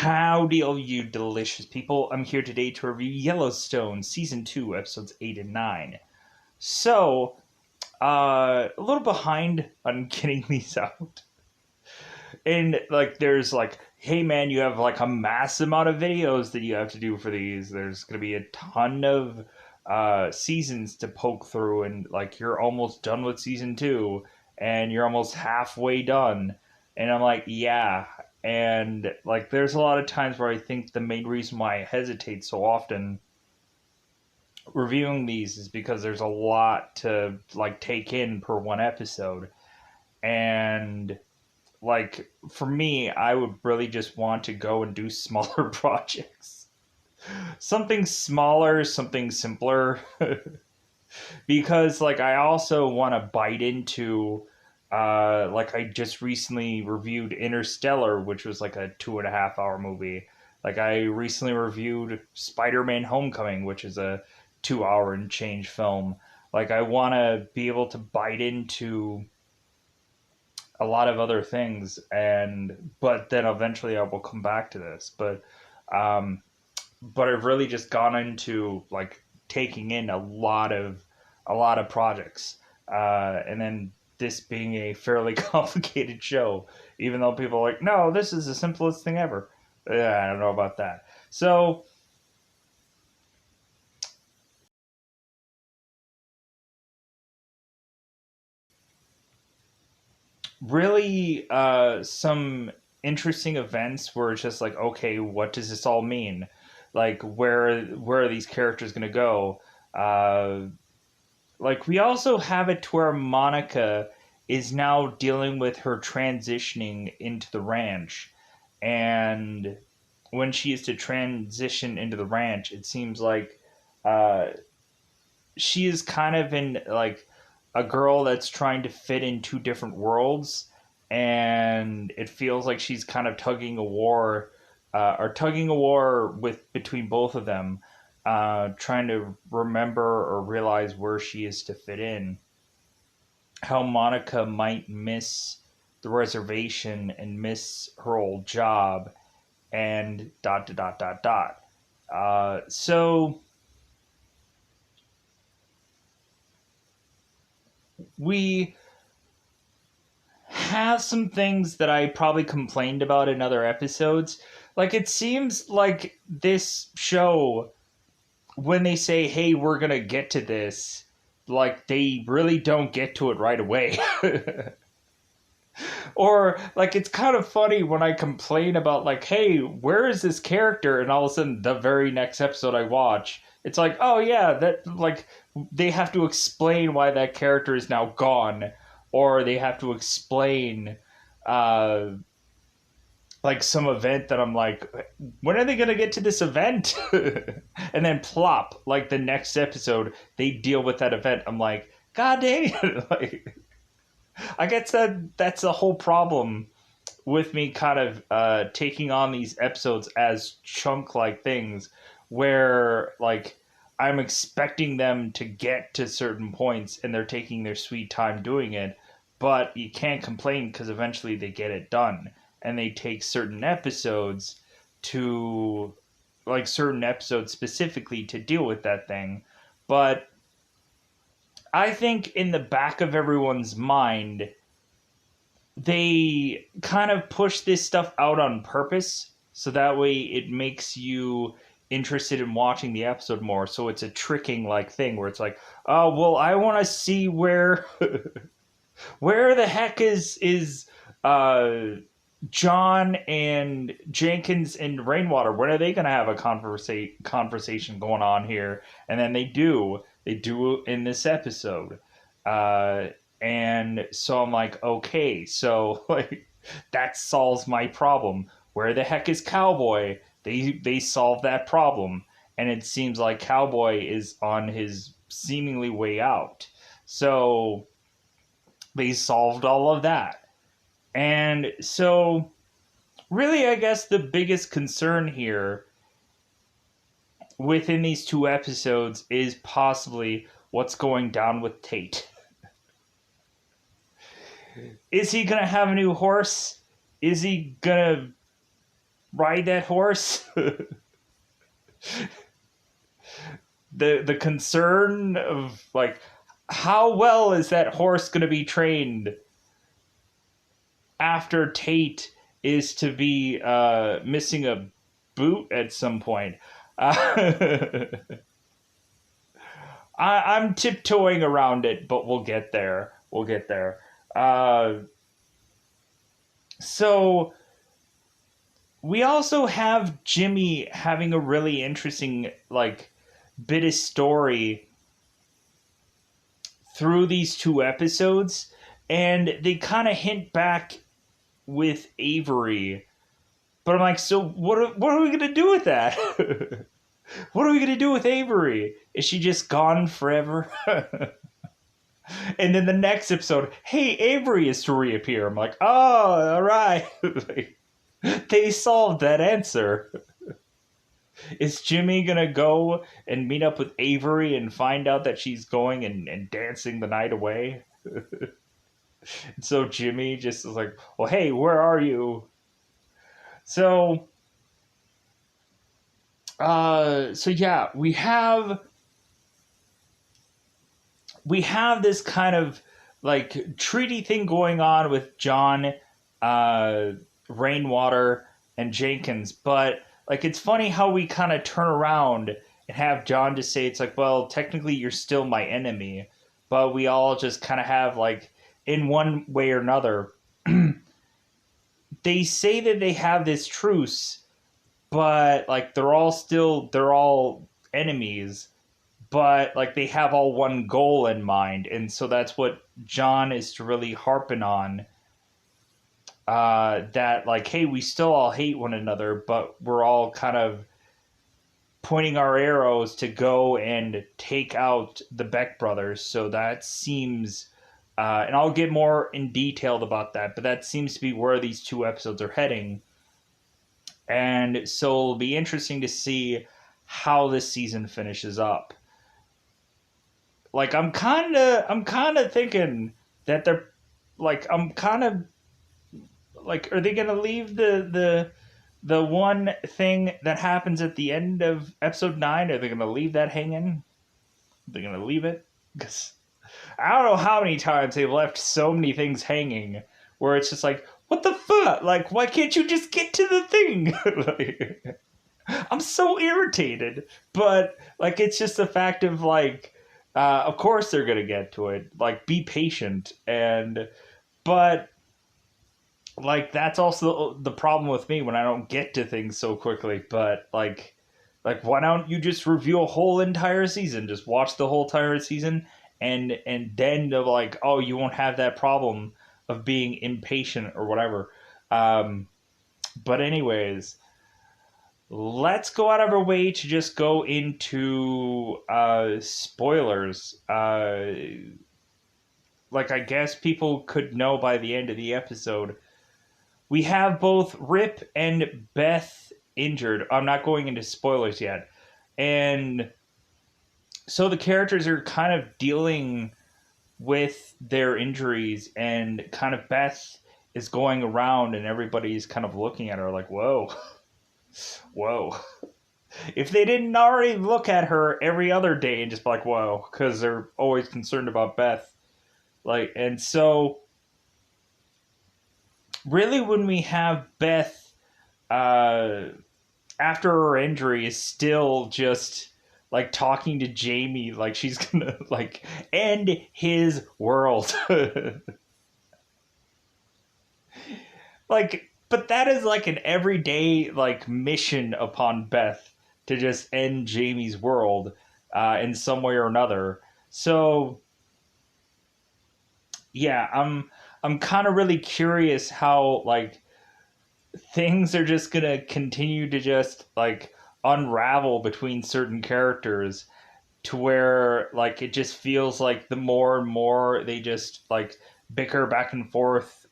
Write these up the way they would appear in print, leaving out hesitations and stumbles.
Howdy, all you delicious people. I'm here today to review Yellowstone, Season 2, Episodes 8 and 9. So, a little behind on getting these out. And, there's, hey man, you have, a mass amount of videos that you have to do for these. There's going to be a ton of seasons to poke through, and, you're almost done with Season 2, and you're almost halfway done. And I'm like, yeah. And there's a lot of times where I think the main reason why I hesitate so often reviewing these is because there's a lot to take in per one episode. And for me, I would really just want to go and do smaller projects. Something smaller, something simpler. Because I also want to bite into I just recently reviewed Interstellar, which was a 2.5 hour movie. I recently reviewed Spider-Man Homecoming, which is a 2 hour and change film. I want to be able to bite into a lot of other things, but then eventually I will come back to this. But I've really just gone into taking in a lot of projects, and then this being a fairly complicated show, even though people are like, no, this is the simplest thing ever. Yeah, I don't know about that. So, really, some interesting events where it's just okay, what does this all mean? Where are these characters going to go? We also have it to where Monica is now dealing with her transitioning into the ranch. And when she is to transition into the ranch, it seems uh, she is kind of in a girl that's trying to fit in two different worlds. And it feels like she's kind of tugging a war with between both of them, trying to remember or realize where she is to fit in. How Monica might miss the reservation and miss her old job, and dot dot dot dot dot. So we have some things that I probably complained about in other episodes. It seems like this show, when they say, hey, we're going to get to this, they really don't get to it right away. Or, it's kind of funny when I complain about, hey, where is this character? And all of a sudden, the very next episode I watch, it's oh, yeah, that, they have to explain why that character is now gone. Or they have to explain, some event that I'm when are they going to get to this event? And then plop, the next episode, they deal with that event. I'm God dang it. I guess that's the whole problem with me kind of taking on these episodes as chunk-like things where, I'm expecting them to get to certain points and they're taking their sweet time doing it, but you can't complain because eventually they get it done. And they take certain episodes specifically to deal with that thing. But I think in the back of everyone's mind, they kind of push this stuff out on purpose, so that way it makes you interested in watching the episode more. So it's a tricking thing where it's oh, well, I want to see where where the heck is John and Jenkins and Rainwater. When are they going to have a conversation going on here? And then they do in this episode. And so I'm okay, so that solves my problem. Where the heck is Cowboy? They solved that problem, and it seems like Cowboy is on his seemingly way out. So they solved all of that. And so really, I guess the biggest concern here within these two episodes is possibly what's going down with Tate. Is he going to have a new horse? Is he going to ride that horse. The concern of like how well is that horse going to be trained after Tate is to be missing a boot at some point. Uh, I'm tiptoeing around it, but we'll get there. We'll get there. Uh, so we also have Jimmy having a really interesting like bit of story through these two episodes, and they kind of hint back with Avery. But I'm like, so what are we gonna do with that? What are we gonna do with Avery? Is she just gone forever? And then the next episode, hey, Avery is to reappear. I'm like, oh, all right. They solved that answer. Is Jimmy gonna go and meet up with Avery and find out that she's going and dancing the night away? So Jimmy just is like, well, hey, where are you? So, so yeah, we have this kind of like treaty thing going on with John, uh, Rainwater, and Jenkins, but like it's funny how we kind of turn around and have John just say it's like, well, technically you're still my enemy, but we all just kind of have like in one way or another. They say that they have this truce, but like they're all enemies, but like they have all one goal in mind, and so that's what John is really harping on. That like, hey, we still all hate one another, but we're all kind of pointing our arrows to go and take out the Beck brothers. So that seems, and I'll get more in detailed about that, but that seems to be where these two episodes are heading. And so it'll be interesting to see how this season finishes up. Like I'm kind of thinking that they're like I'm kind of like, are they gonna leave the one thing that happens at the end of episode 9? Are they gonna leave that hanging? Are they gonna leave it? Because I don't know how many times they've left so many things hanging where it's just like, what the fuck? Like, why can't you just get to the thing? Like, I'm so irritated. But like, it's just the fact of like, of course they're gonna get to it. Like, be patient. And but like that's also the problem with me when I don't get to things so quickly. But like why don't you just review a whole entire season? Just watch the whole entire season, and then they're like, oh, you won't have that problem of being impatient or whatever. Um, but anyways, let's go out of our way to just go into spoilers. Like I guess people could know by the end of the episode. We have both Rip and Beth injured. I'm not going into spoilers yet. And so the characters are kind of dealing with their injuries, and kind of Beth is going around and everybody's kind of looking at her like, whoa, whoa. If they didn't already look at her every other day and just be like, whoa, because they're always concerned about Beth. Like, and so really when we have Beth, uh, after her injury is still just like talking to Jamie like she's gonna like end his world. Like, but that is like an everyday like mission upon Beth to just end Jamie's world in some way or another. So yeah, I'm kind of really curious how like things are just gonna continue to just like unravel between certain characters to where like it just feels like the more and more they just like bicker back and forth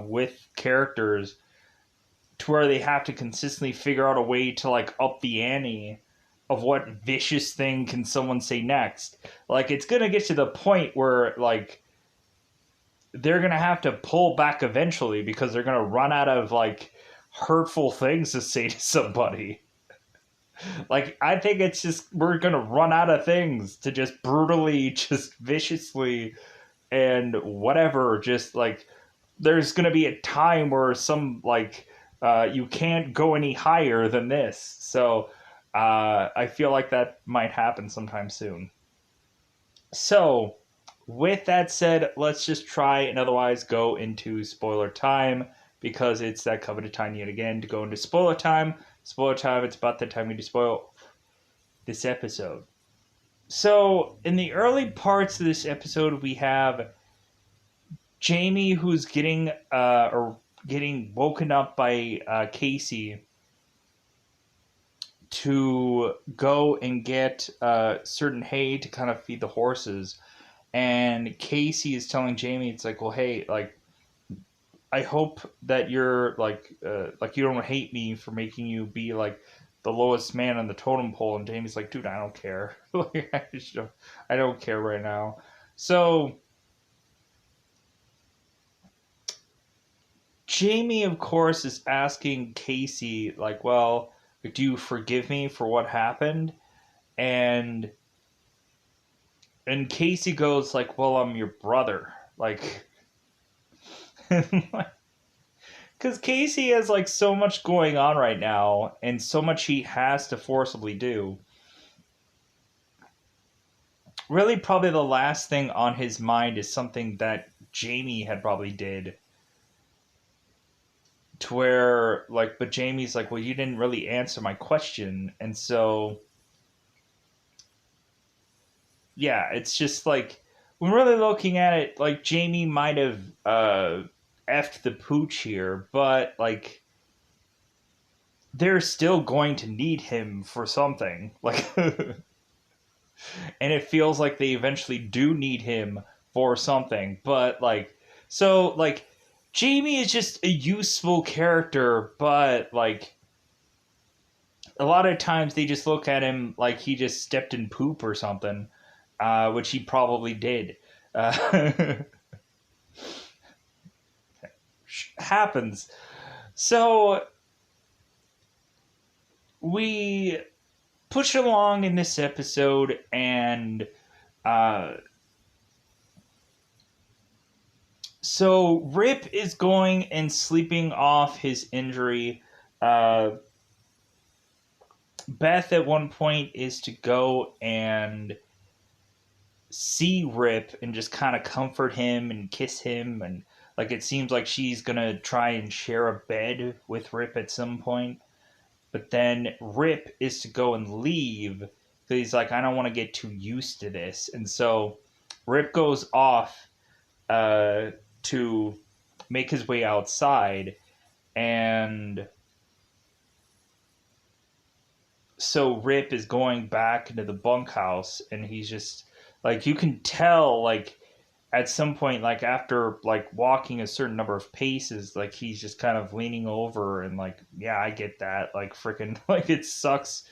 with characters to where they have to consistently figure out a way to like up the ante of what vicious thing can someone say next. Like it's gonna get to the point where like they're gonna have to pull back eventually because they're gonna run out of like hurtful things to say to somebody. Like, I think it's just, we're gonna run out of things to just brutally, just viciously, and whatever, just like, there's gonna be a time where some, like, you can't go any higher than this. So, I feel like that might happen sometime soon. So, with that said, let's just try and otherwise go into spoiler time because it's that coveted time yet again to go into spoiler time. Spoiler time, it's about the time we to spoil this episode. So, in the early parts of this episode, we have Jamie who's getting woken up by Casey to go and get certain hay to kind of feed the horses. And Casey is telling Jamie, it's like, well, hey, like, I hope that you're like you don't hate me for making you be like the lowest man on the totem pole. And Jamie's like, dude, I don't care. Like, I don't care right now. So Jamie, of course, is asking Casey, like, well, do you forgive me for what happened? And and Casey goes like, well, I'm your brother, like. Because Casey has like so much going on right now, and so much he has to forcibly do. Really, probably the last thing on his mind is something that Jamie had probably did. To where, like, but Jamie's like, well, you didn't really answer my question. And so, yeah, it's just like, when really looking at it, like, Jamie might have effed the pooch here, but, like, they're still going to need him for something. Like, and it feels like they eventually do need him for something. But, like, so, like, Jamie is just a useful character, but, like, a lot of times they just look at him like he just stepped in poop or something, which he probably did. Happens. So we push along in this episode, and uh, so Rip is going and sleeping off his injury. Beth at one point is to go and see Rip and just kind of comfort him and kiss him, and like it seems like she's gonna try and share a bed with Rip at some point. But then Rip is to go and leave because he's like, I don't want to get too used to this. And so Rip goes off to make his way outside. And so Rip is going back into the bunkhouse, and he's just like, you can tell, like, at some point, like, after like walking a certain number of paces, like, he's just kind of leaning over, and like, yeah, I get that, like, freaking, like, it sucks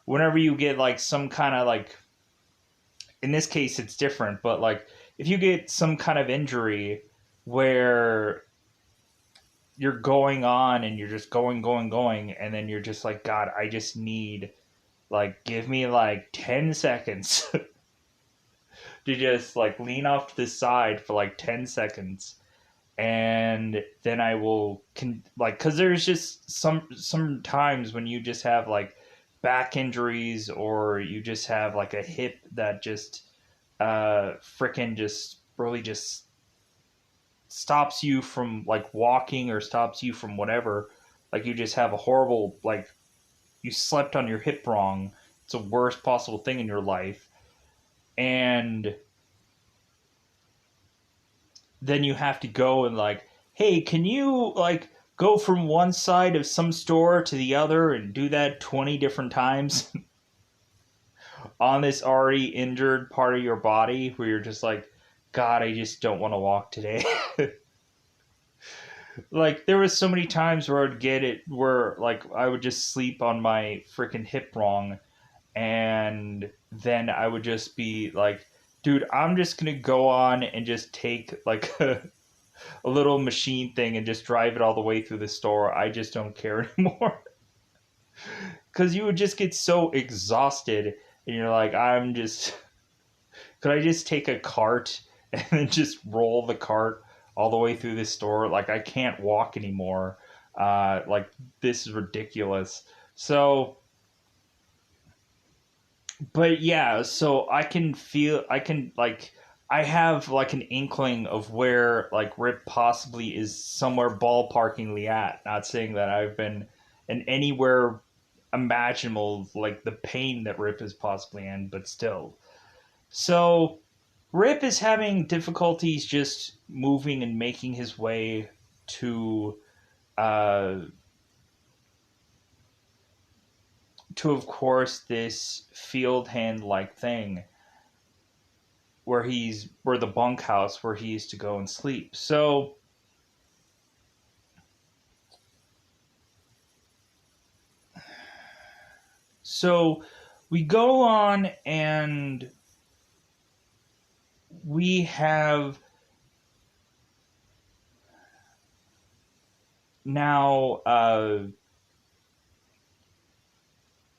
whenever you get like some kind of, like, in this case it's different, but like if you get some kind of injury where you're going on and you're just going, and then you're just like, God, I just need, like, give me like 10 seconds to just like lean off to the side for like 10 seconds, and then I will like, because there's just some times when you just have like back injuries, or you just have like a hip that just freaking just really just stops you from like walking, or stops you from whatever. Like, you just have a horrible, like, you slept on your hip wrong. It's the worst possible thing in your life. And then you have to go and like, hey, can you like go from one side of some store to the other and do that 20 different times on this already injured part of your body, where you're just like, God, I just don't want to walk today. Like, there was so many times where I'd get it where like I would just sleep on my freaking hip wrong, and then I would just be like, dude, I'm just gonna go on and just take like a little machine thing and just drive it all the way through the store. I just don't care anymore. Because you would just get so exhausted and you're like, I'm just, could I just take a cart and then just roll the cart all the way through the store? Like, I can't walk anymore. Like, this is ridiculous. So, but yeah, so I have like an inkling of where like Rip possibly is somewhere ballparkingly at. Not saying that I've been in anywhere imaginable, like the pain that Rip is possibly in, but still. So Rip is having difficulties just moving and making his way to uh of course this field hand like thing where the bunkhouse where he used to go and sleep. So we go on and we have now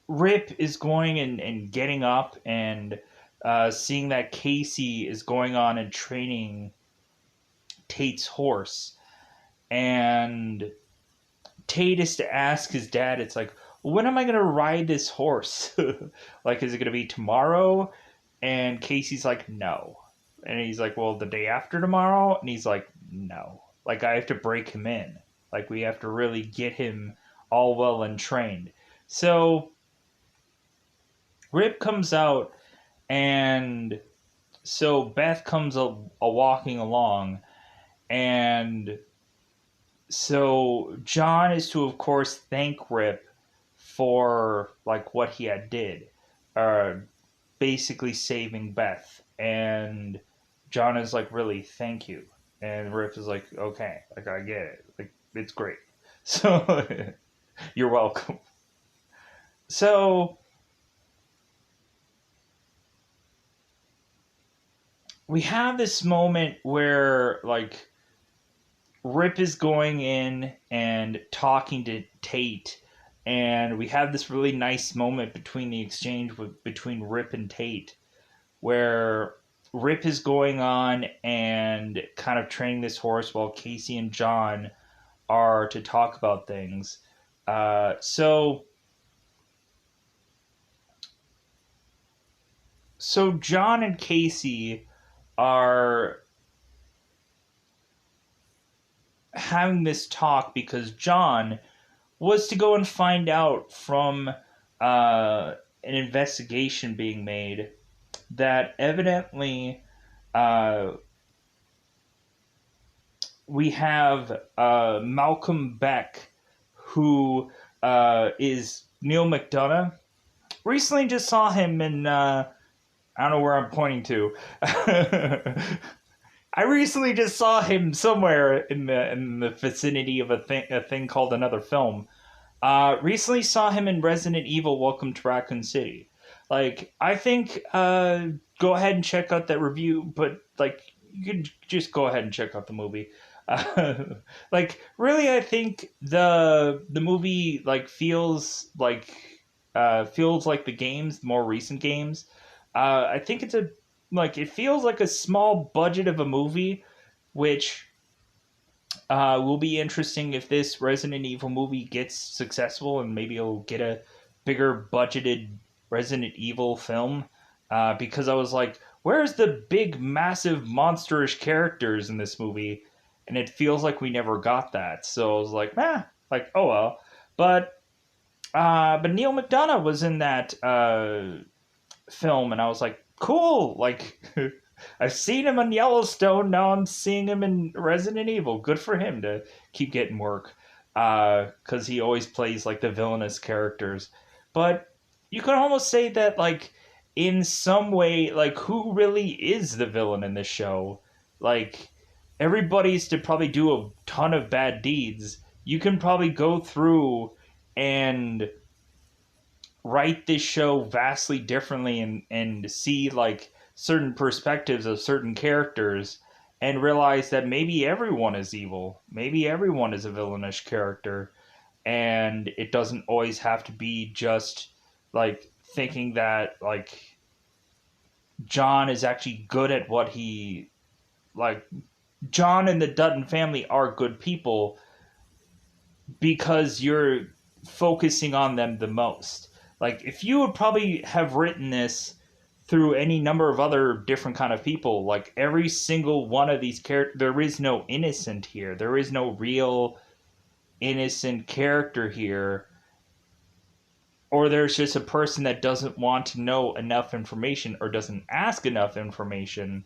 Rip is going and getting up and seeing that Casey is going on and training Tate's horse. And Tate is to ask his dad, it's like, well, when am I going to ride this horse? Like, is it going to be tomorrow? And Casey's like, no. And he's like, well, the day after tomorrow? And he's like, no. Like, I have to break him in. Like, we have to really get him all well and trained. So, Rip comes out, and so Beth comes a walking along, and so John is to, of course, thank Rip for like what he had did, uh, basically saving Beth, and John is like, really, thank you, and Rip is like, okay, like I get it, like it's great, so you're welcome. So we have this moment where like Rip is going in and talking to Tate, and we have this really nice moment between the exchange between Rip and Tate, where Rip is going on and kind of training this horse while Casey and John are to talk about things. So John and Casey are having this talk because John was to go and find out from an investigation being made that evidently we have Malcolm Beck, who is Neil McDonough. Recently just saw him in, I don't know where I'm pointing to. I recently just saw him somewhere in the vicinity of a thing called Another Film. Recently saw him in Resident Evil: Welcome to Raccoon City. Like, I think go ahead and check out that review, but like you could just go ahead and check out the movie. Like, really, I think the movie like feels like the games, the more recent games. I think it feels like a small budget of a movie, which will be interesting if this Resident Evil movie gets successful, and maybe it'll get a bigger budgeted Resident Evil film. Because I was like, where's the big, massive, monsterish characters in this movie? And it feels like we never got that. So I was like, like, oh well. But Neil McDonough was in that film, and I was like, cool. Like, I've seen him in Yellowstone. Now I'm seeing him in Resident Evil. Good for him to keep getting work, because he always plays like the villainous characters. But you could almost say that, like, in some way, like, who really is the villain in this show? Like, everybody's to probably do a ton of bad deeds. You can probably go through and write this show vastly differently and see like certain perspectives of certain characters and realize that maybe everyone is evil. Maybe everyone is a villainous character. And it doesn't always have to be just like thinking that like John is actually good at what he like. John and the Dutton family are good people because you're focusing on them the most. Like if you would probably have written this through any number of other different kind of people, like every single one of these characters, there is no innocent here. There is no real innocent character here, or there's just a person that doesn't want to know enough information or doesn't ask enough information,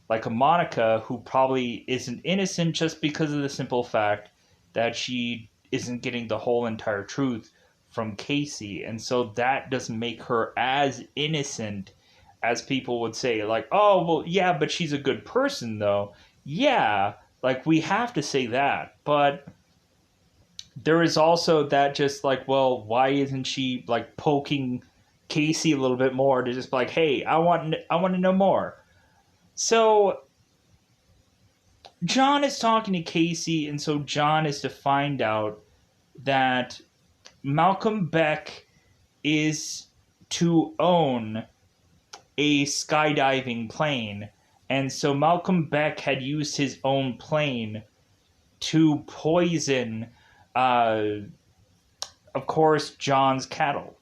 like a Monica who probably isn't innocent just because of the simple fact that she isn't getting the whole entire truth from Casey, and so that doesn't make her as innocent as people would say, like, oh well yeah, but she's a good person though. Yeah, like we have to say that, but there is also that just like, well, why isn't she like poking Casey a little bit more to just be like, hey, I want to know more. So John is talking to Casey, and so John is to find out that Malcolm Beck is to own a skydiving plane. And so Malcolm Beck had used his own plane to poison, uh, of course, John's cattle.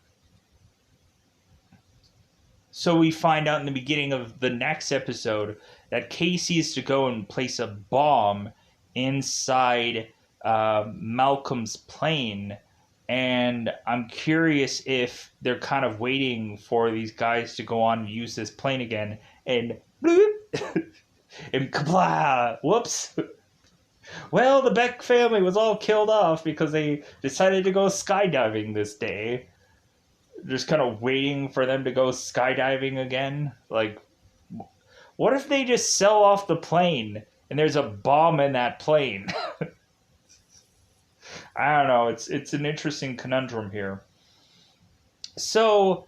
So we find out in the beginning of the next episode that Casey is to go and place a bomb inside Malcolm's plane. And I'm curious if they're kind of waiting for these guys to go on and use this plane again. And bloop, and kablah, whoops. Well, the Beck family was all killed off because they decided to go skydiving this day. Just kind of waiting for them to go skydiving again. Like, what if they just sell off the plane and there's a bomb in that plane? I don't know. It's an interesting conundrum here. So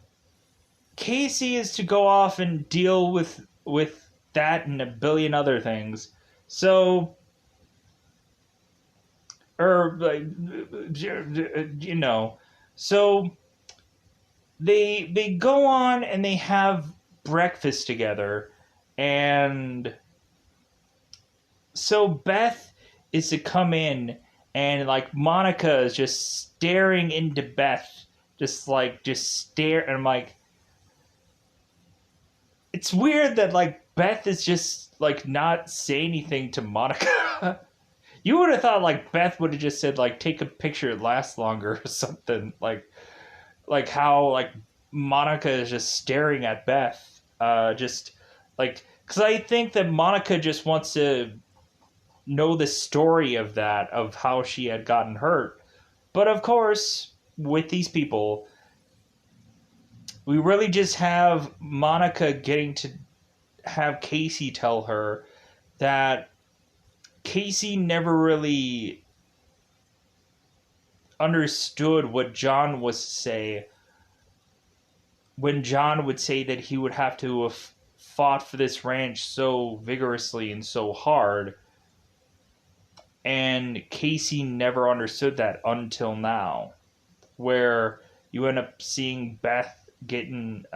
Casey is to go off and deal with that and a billion other things. So, or like, you know, so they go on and they have breakfast together, and so Beth is to come in, and like Monica is just staring into Beth, just stare, and I'm like, it's weird that like Beth is just like not say anything to Monica. You would have thought like Beth would have just said like take a picture, it lasts longer or something, like how like Monica is just staring at Beth, just like, because I think that Monica just wants to know the story of that, of how she had gotten hurt. But of course, with these people, we really just have Monica getting to have Casey tell her that Casey never really understood what John was say when John would say that he would have to have fought for this ranch so vigorously and so hard. And Casey never understood that until now, where you end up seeing Beth getting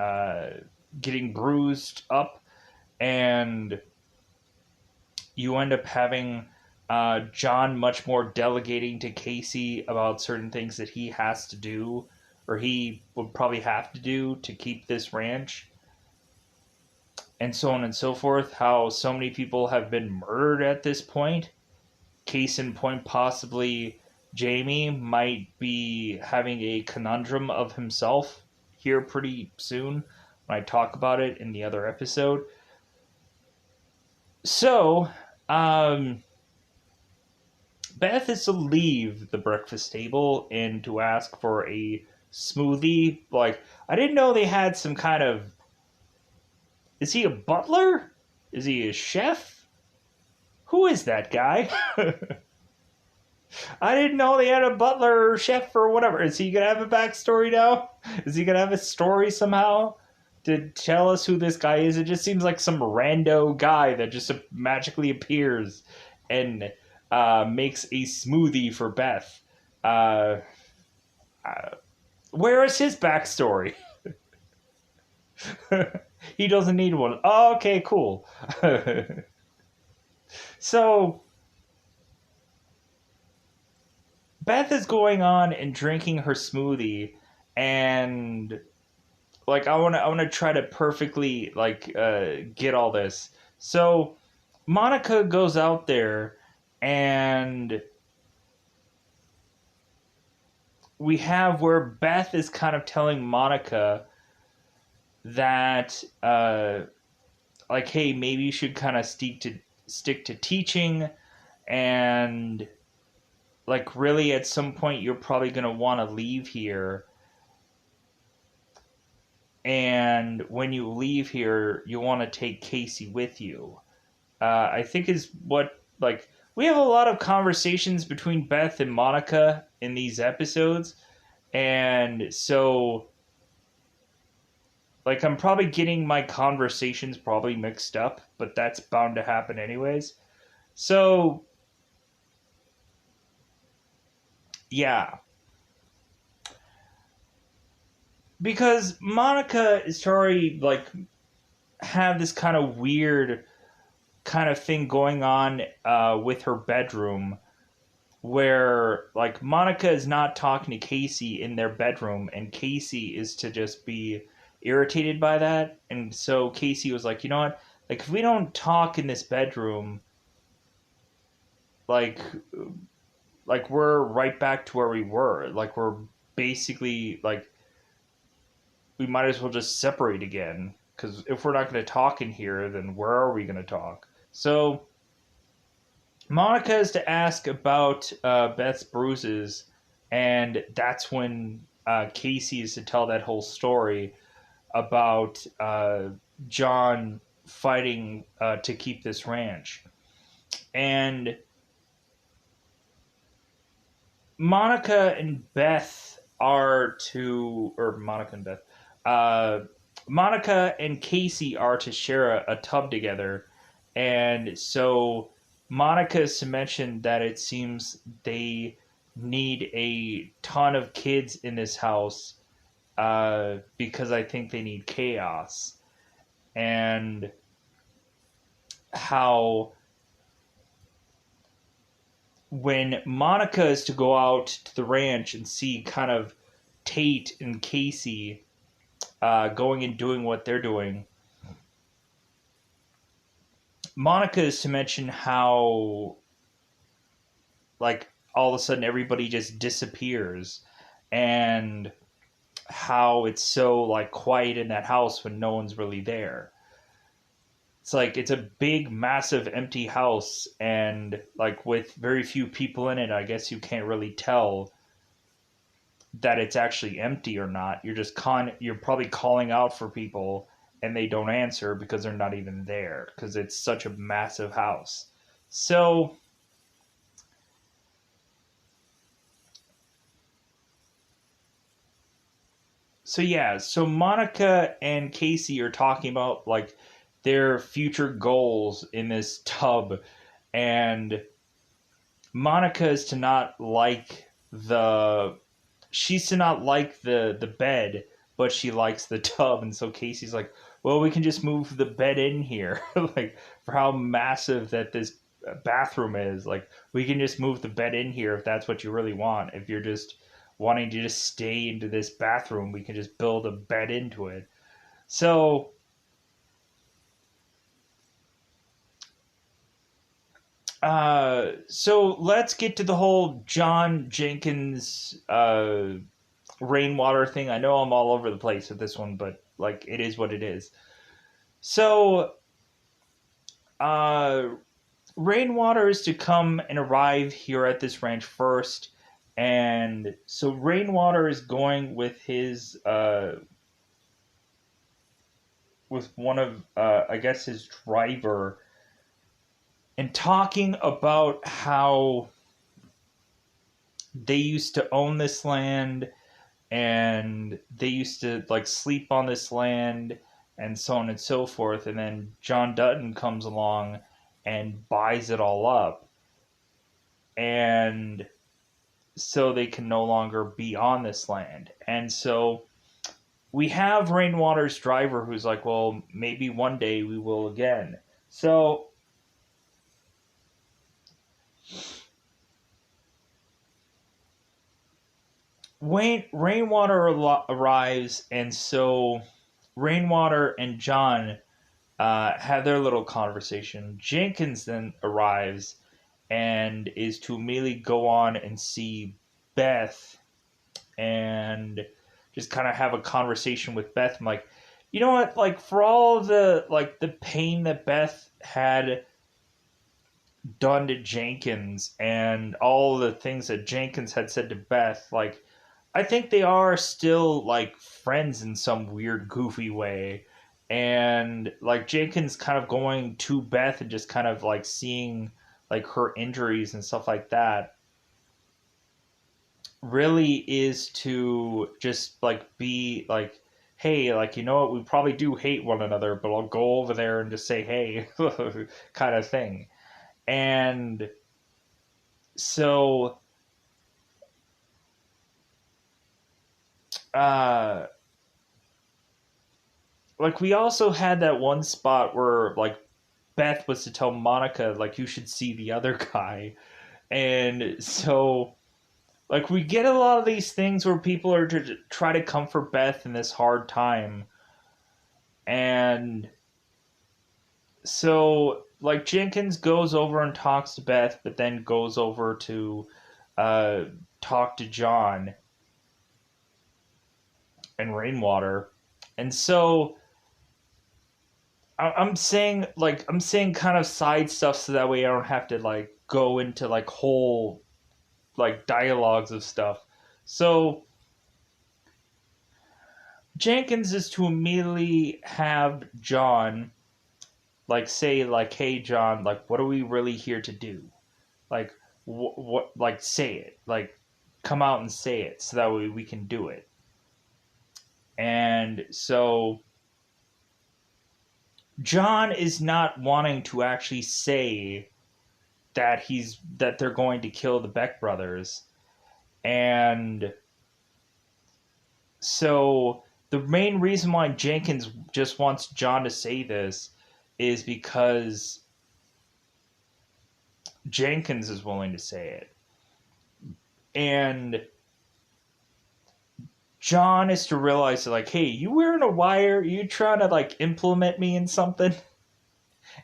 bruised up, and you end up having John much more delegating to Casey about certain things that he has to do, or he would probably have to do to keep this ranch, and so on and so forth. How so many people have been murdered at this point. Case in point, possibly Jamie might be having a conundrum of himself here pretty soon when I talk about it in the other episode. So, Beth is to leave the breakfast table and to ask for a smoothie. Like, I didn't know they had some kind of... Is he a butler? Is he a chef? Who is that guy? I didn't know they had a butler or chef or whatever. Is he going to have a backstory now? Is he going to have a story somehow? to tell us who this guy is. It just seems like some rando guy that just magically appears and makes a smoothie for Beth. Uh, where is his backstory? He doesn't need one. Oh, okay, cool. So Beth is going on and drinking her smoothie, and like I want to try to perfectly get all this. So Monica goes out there, and we have where Beth is kind of telling Monica that like, hey, maybe you should kind of stick to teaching, and like really at some point you're probably going to want to leave here, and when you leave here you want to take Casey with you. I think is what, like, we have a lot of conversations between Beth and Monica in these episodes, and so like I'm probably getting my conversations probably mixed up, but that's bound to happen anyways. So yeah, because Monica is already like have this kind of weird kind of thing going on with her bedroom, where like Monica is not talking to Casey in their bedroom, and Casey is to just be irritated by that. And so Casey was like, you know what? Like, if we don't talk in this bedroom, like we're right back to where we were. Like, we're basically like, we might as well just separate again, because if we're not going to talk in here, then where are we going to talk? So Monica is to ask about Beth's bruises, and that's when Casey is to tell that whole story about John fighting to keep this ranch. And Monica and Beth are to, or Monica and Beth, uh, Monica and Casey are to share a tub together. And so Monica is to mention that it seems they need a ton of kids in this house because I think they need chaos. And how when Monica is to go out to the ranch and see kind of Tate and Casey going and doing what they're doing, Monica is to mention how, like, all of a sudden everybody just disappears, and how it's so, like, quiet in that house when no one's really there. It's like it's a big, massive, empty house, and like with very few people in it, I guess you can't really tell that it's actually empty or not. You're probably calling out for people, and they don't answer because they're not even there, because it's such a massive house. So yeah, so Monica and Casey are talking about like their future goals in this tub, and Monica is to not like the she's to not like the bed, but she likes the tub. And so Casey's like, well, we can just move the bed in here. Like, for how massive that this bathroom is, like, we can just move the bed in here if that's what you really want. If you're just wanting to just stay into this bathroom, we can just build a bed into it. So so let's get to the whole John Jenkins rainwater thing. I know I'm all over the place with this one, but like, it is what it is. So uh rainwater is to come and arrive here at this ranch first, and so rainwater is going with his with one of I guess his driver, and talking about how they used to own this land, and they used to like sleep on this land, and so on and so forth. And then John Dutton comes along and buys it all up. And so they can no longer be on this land. And so we have Rainwater's driver who's like, well, maybe one day we will again. So Rainwater arrives, and so Rainwater and John have their little conversation. Jenkins then arrives and is to immediately go on and see Beth and just kind of have a conversation with Beth. I'm like, you know what? Like, for all the pain that Beth had done to Jenkins and all the things that Jenkins had said to Beth, like, I think they are still like friends in some weird, goofy way. And like Jenkins kind of going to Beth and just kind of like seeing like her injuries and stuff like that really is to just like be like, hey, like, you know what, we probably do hate one another, but I'll go over there and just say hey, kind of thing. And so uh like we also had that one spot where like Beth was to tell Monica like you should see the other guy. And so like we get a lot of these things where people are to try to comfort Beth in this hard time. And so like Jenkins goes over and talks to Beth, but then goes over to uh talk to John and Rainwater. And so I'm saying kind of side stuff so that way I don't have to like go into like whole like dialogues of stuff. So Jenkins is to immediately have John like say like, hey John, like what are we really here to do? Like what like say it, like come out and say it so that way we can do it. And so John is not wanting to actually say that they're going to kill the Beck brothers. And so the main reason why Jenkins just wants John to say this is because Jenkins is willing to say it. And John is to realize that, like, hey, you wearing a wire? You trying to like implement me in something?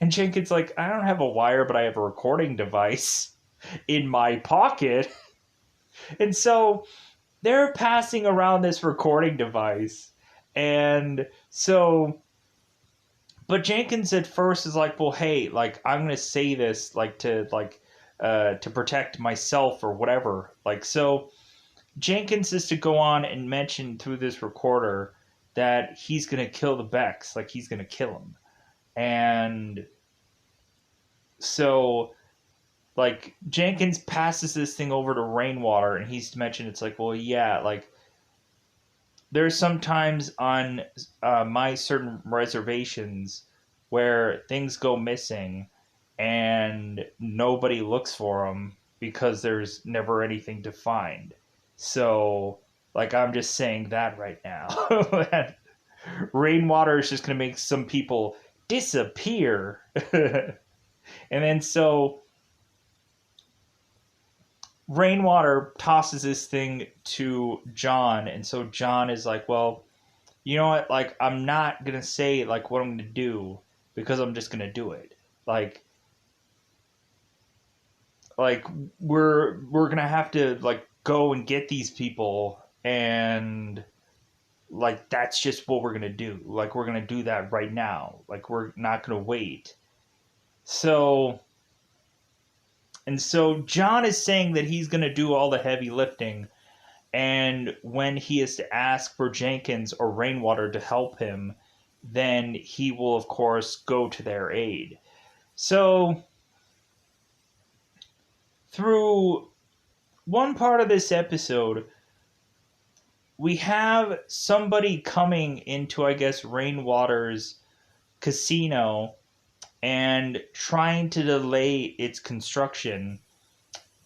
And Jenkins like, I don't have a wire, but I have a recording device in my pocket. And so they're passing around this recording device. And so but Jenkins at first is like, well, hey, like I'm gonna say this like to protect myself or whatever. Like so Jenkins is to go on and mention through this recorder that he's gonna kill the Becks, like he's gonna kill him. And so like Jenkins passes this thing over to Rainwater and he's to mention it's like, well, yeah, like there's sometimes on my certain reservations where things go missing and nobody looks for them because there's never anything to find. So, like, I'm just saying that right now. Rainwater is just going to make some people disappear. And then so Rainwater tosses this thing to John. And so John is like, well, you know what? Like, I'm not gonna say like what I'm gonna do because I'm just gonna do it. Like, like we're gonna have to like go and get these people, and like that's just what we're gonna do. Like, we're gonna do that right now. Like, we're not gonna wait. So, and so John is saying that he's gonna do all the heavy lifting, and when he is to ask for Jenkins or Rainwater to help him, then he will, of course, go to their aid. So, through one part of this episode, we have somebody coming into, I guess, Rainwater's casino and trying to delay its construction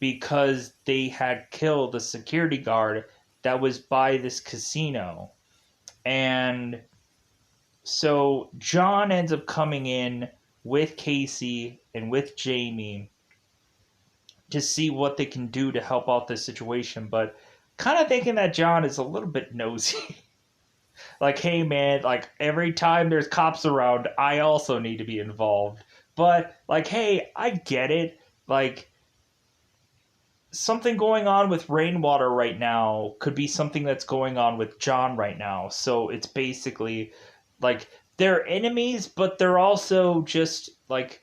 because they had killed a security guard that was by this casino. And so John ends up coming in with Casey and with Jamie to see what they can do to help out this situation, but kind of thinking that John is a little bit nosy. Like, hey man, like every time there's cops around, I also need to be involved. But like, hey, I get it. Like, something going on with Rainwater right now could be something that's going on with John right now. So it's basically like they're enemies, but they're also just like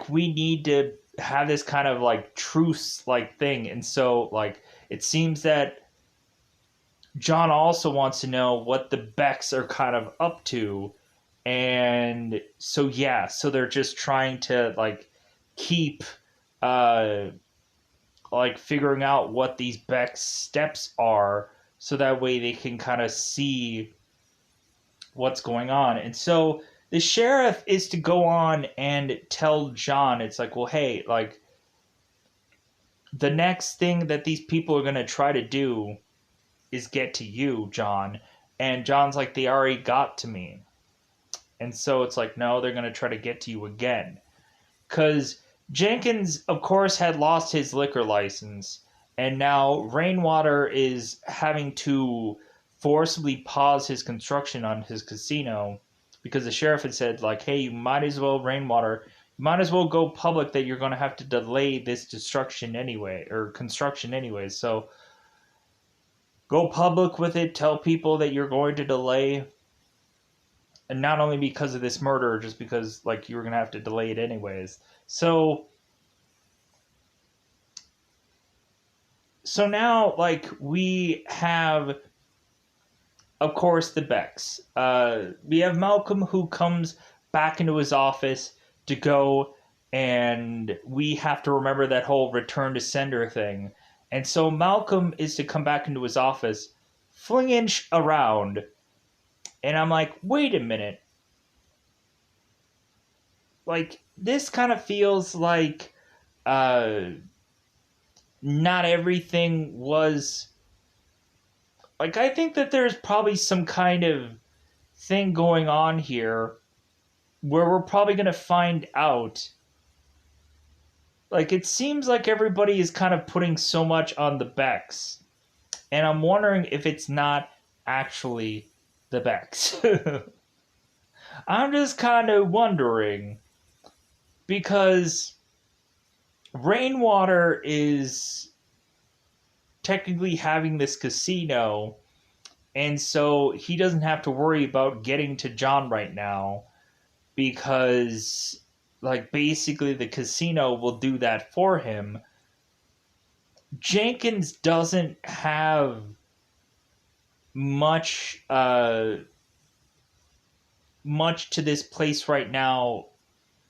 we need to have this kind of like truce like thing. And so like it seems that John also wants to know what the Becks are kind of up to. And so yeah, so they're just trying to like keep uh like figuring out what these Beck's steps are so that way they can kind of see what's going on. And so the sheriff is to go on and tell John, it's like, well, hey, like the next thing that these people are going to try to do is get to you, John. And John's like, they already got to me. And so it's like, no, they're going to try to get to you again. Because Jenkins, of course, had lost his liquor license. And now Rainwater is having to forcibly pause his construction on his casino because the sheriff had said, like, hey, you might as well, Rainwater, you might as well go public that you're going to have to delay this destruction anyway, or construction anyway. So go public with it, tell people that you're going to delay. And not only because of this murder, just because, like, you were going to have to delay it anyways. So now, like, we have, of course, the Becks. We have Malcolm who comes back into his office to go, and we have to remember that whole return to sender thing. And so Malcolm is to come back into his office, flinging around, and I'm like, wait a minute. Like, this kind of feels like not everything was like, I think that there's probably some kind of thing going on here where we're probably going to find out. Like, it seems like everybody is kind of putting so much on the Becks, and I'm wondering if it's not actually the Becks. I'm just kind of wondering because Rainwater is technically having this casino, and so he doesn't have to worry about getting to John right now because, like, basically the casino will do that for him. Jenkins doesn't have much much to this place right now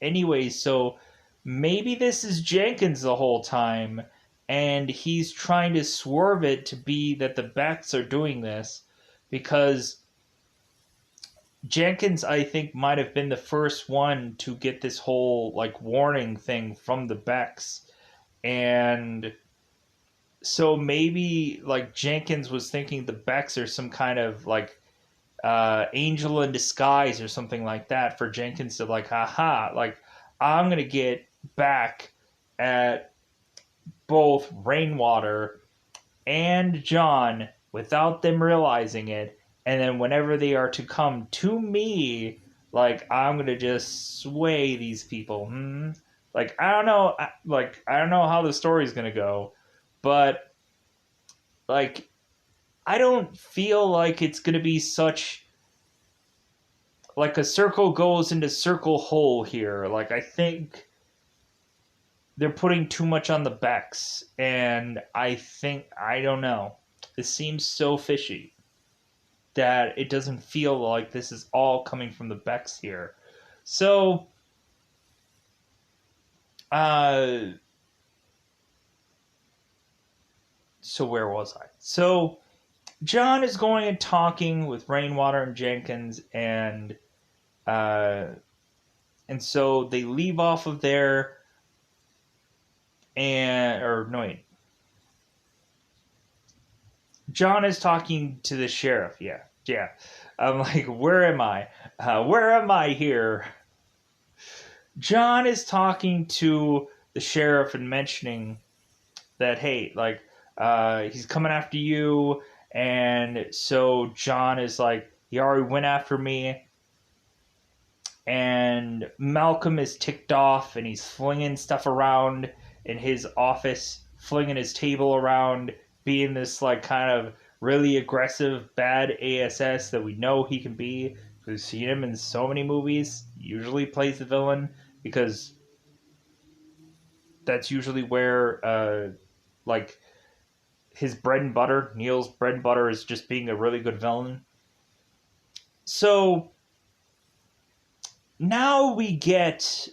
anyway, so maybe this is Jenkins the whole time and he's trying to swerve it to be that the Becks are doing this because Jenkins, I think, might have been the first one to get this whole like warning thing from the Becks. And so maybe like Jenkins was thinking the Becks are some kind of like angel in disguise or something like that for Jenkins to like, haha, like I'm gonna get back at both Rainwater and John without them realizing it, and then whenever they are to come to me, like I'm gonna just sway these people. Like I don't know, like I don't know how the story's gonna go, but like I don't feel like it's gonna be such like a circle goes into circle hole here. Like I think they're putting too much on the Becks, and I don't know. This seems so fishy that it doesn't feel like this is all coming from the Becks here. So, uh, so where was I? So John is going and talking with Rainwater and Jenkins, uh, and so they leave off of there, and or no wait, John is talking to the sheriff. Yeah, yeah. I'm like, where am I? Where am I here? John is talking to the sheriff and mentioning that, hey, like, he's coming after you. And so John is like, he already went after me. And Malcolm is ticked off and he's flinging stuff around in his office, flinging his table around, being this, like, kind of really aggressive, bad ASS that we know he can be. We've seen him in so many movies. He usually plays the villain because that's usually where, like, his bread and butter, Neil's bread and butter, is just being a really good villain. So now we get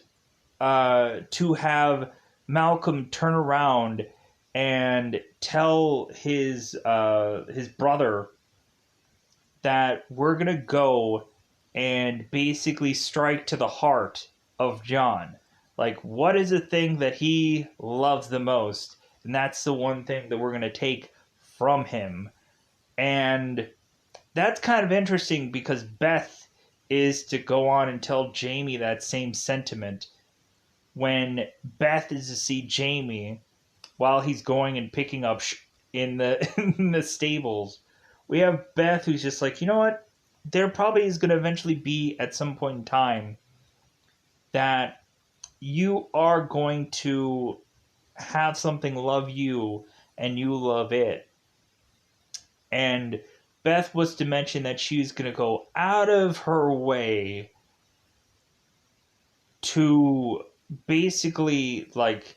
to have Malcolm turn around and tell his brother that we're gonna go and basically strike to the heart of John. Like, what is the thing that he loves the most? And that's the one thing that we're gonna take from him. And that's kind of interesting because Beth is to go on and tell Jamie that same sentiment when Beth is to see Jamie while he's going and picking up in the in the stables. We have Beth who's just like, you know what? There probably is going to eventually be at some point in time that you are going to have something love you and you love it. And Beth was to mention that she's going to go out of her way to basically, like,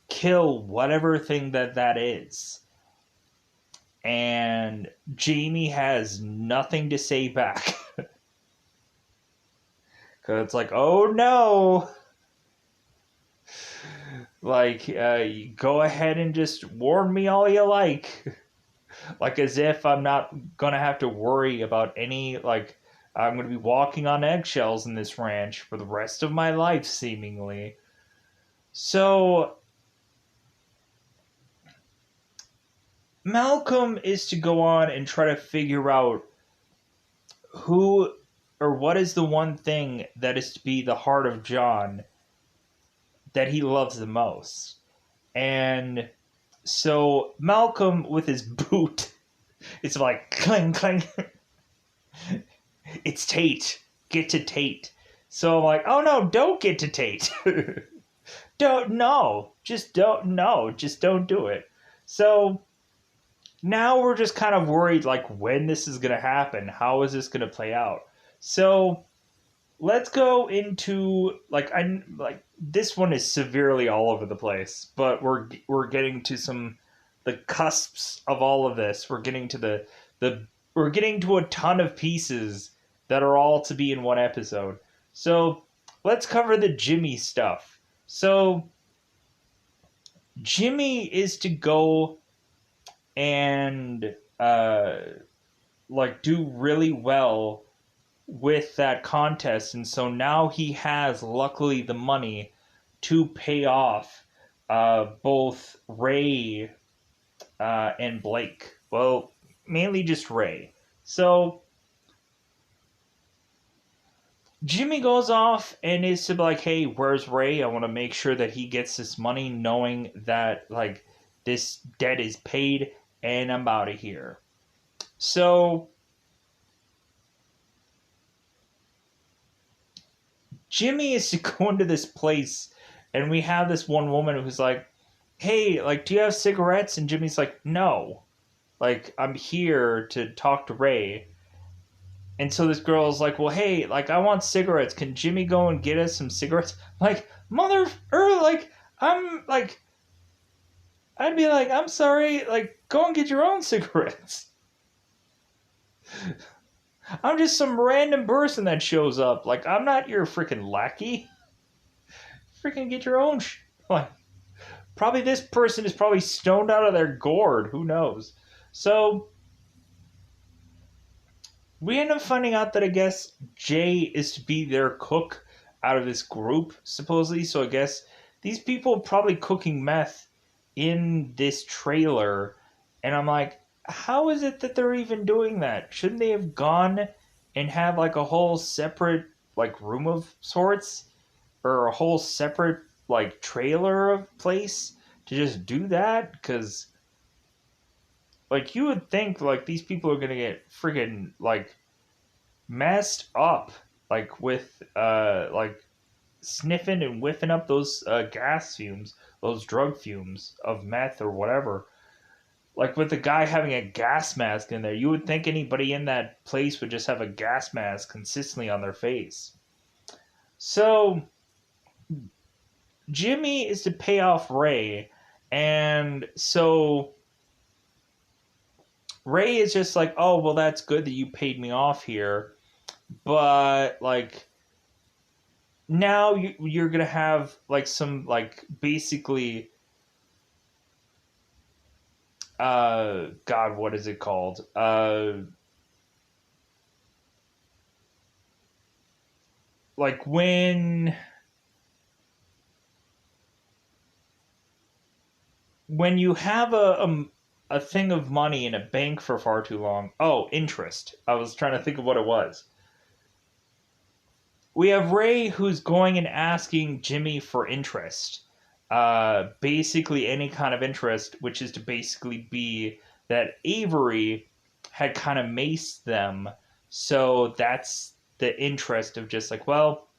kill whatever thing that is. And Jamie has nothing to say back. Because it's like, oh no! Like, go ahead and just warn me all you like. Like, as if I'm not gonna have to worry about any, like, I'm gonna be walking on eggshells in this ranch for the rest of my life, seemingly. So Malcolm is to go on and try to figure out who or what is the one thing that is to be the heart of John that he loves the most. And so Malcolm, with his boot, it's like clang clang. It's Tate. Get to Tate. So I'm like, oh no, don't get to Tate. Don't no. Just don't no. Just don't do it. So now we're just kind of worried, like, when this is gonna happen. How is this gonna play out? So let's go into, like, this one is severely all over the place, but we're getting to the cusps of all of this. We're getting to we're getting to a ton of pieces that are all to be in one episode. So let's cover the Jimmy stuff. So Jimmy is to go and like, do really well with that contest, and so now he has, luckily, the money to pay off both Ray and Blake. Well, mainly just Ray. So Jimmy goes off and is to be like, hey, where's Ray? I want to make sure that he gets this money, knowing that, like, this debt is paid and I'm out of here. So Jimmy is to go into this place, and we have this one woman who's like, hey, like, do you have cigarettes? And Jimmy's like, no. Like, I'm here to talk to Ray. And so this girl is like, well, hey, like, I want cigarettes. Can Jimmy go and get us some cigarettes? Like, I'm, like, I'd be like, I'm sorry, like, go and get your own cigarettes. I'm just some random person that shows up. Like, I'm not your freaking lackey. Freaking get your own like, probably this person is probably stoned out of their gourd. Who knows? So we end up finding out that I guess Jay is to be their cook out of this group, supposedly. So I guess these people are probably cooking meth in this trailer. And I'm like, how is it that they're even doing that? Shouldn't they have gone and have like a whole separate like room of sorts? Or a whole separate like trailer of place to just do that? Because like you would think like these people are gonna get friggin' like messed up like with like sniffing and whiffing up those gas fumes, those drug fumes of meth or whatever. Like with the guy having a gas mask in there, you would think anybody in that place would just have a gas mask consistently on their face. So Jimmy is to pay off Ray, and so Ray is just like, oh well, that's good that you paid me off here, but like now you're gonna have like some like basically God, what is it called? Like when you have a thing of money in a bank for far too long. Oh, interest. I was trying to think of what it was. We have Ray who's going and asking Jimmy for interest. Basically any kind of interest, which is to basically be that Avery had kind of maced them. So that's the interest of just like, well,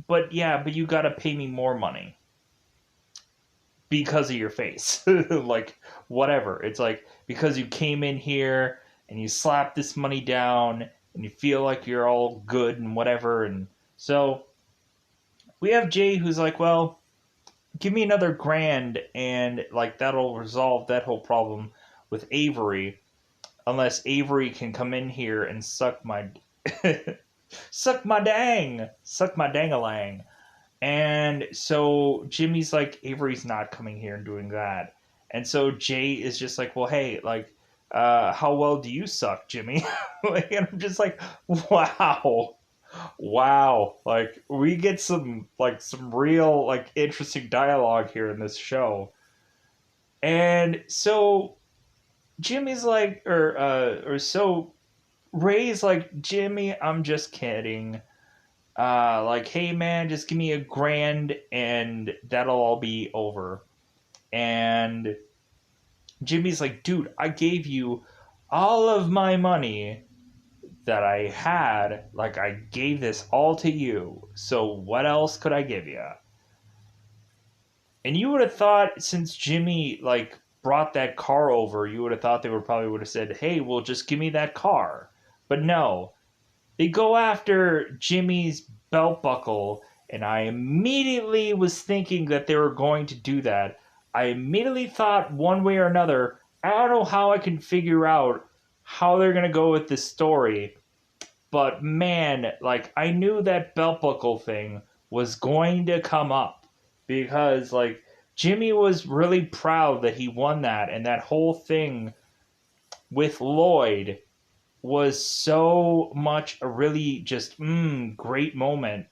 but yeah, but you got to pay me more money because of your face. Like, whatever. It's like, because you came in here and you slapped this money down and you feel like you're all good and whatever. And so we have Jay who's like, well, give me another grand and like that'll resolve that whole problem with Avery. Unless Avery can come in here and suck my suck my dang-a-lang. And so Jimmy's like, Avery's not coming here and doing that. And so Jay is just like, well, hey, like, how well do you suck, Jimmy? Like, and I'm just like, wow. Wow. Like, we get some real, like, interesting dialogue here in this show. And so Jimmy's like, or so Ray's like, Jimmy, I'm just kidding. Like, hey man, just give me a grand and that'll all be over. And Jimmy's like, dude, I gave you all of my money that I had. Like, I gave this all to you. So what else could I give you? And you would have thought, since Jimmy, like, brought that car over, you would have thought they would have said, hey, well, just give me that car. But no, they go after Jimmy's belt buckle, and I immediately was thinking that they were going to do that. I immediately thought one way or another, I don't know how I can figure out how they're going to go with this story, but man, like, I knew that belt buckle thing was going to come up because, like, Jimmy was really proud that he won that, and that whole thing with Lloyd was so much a really just great moment.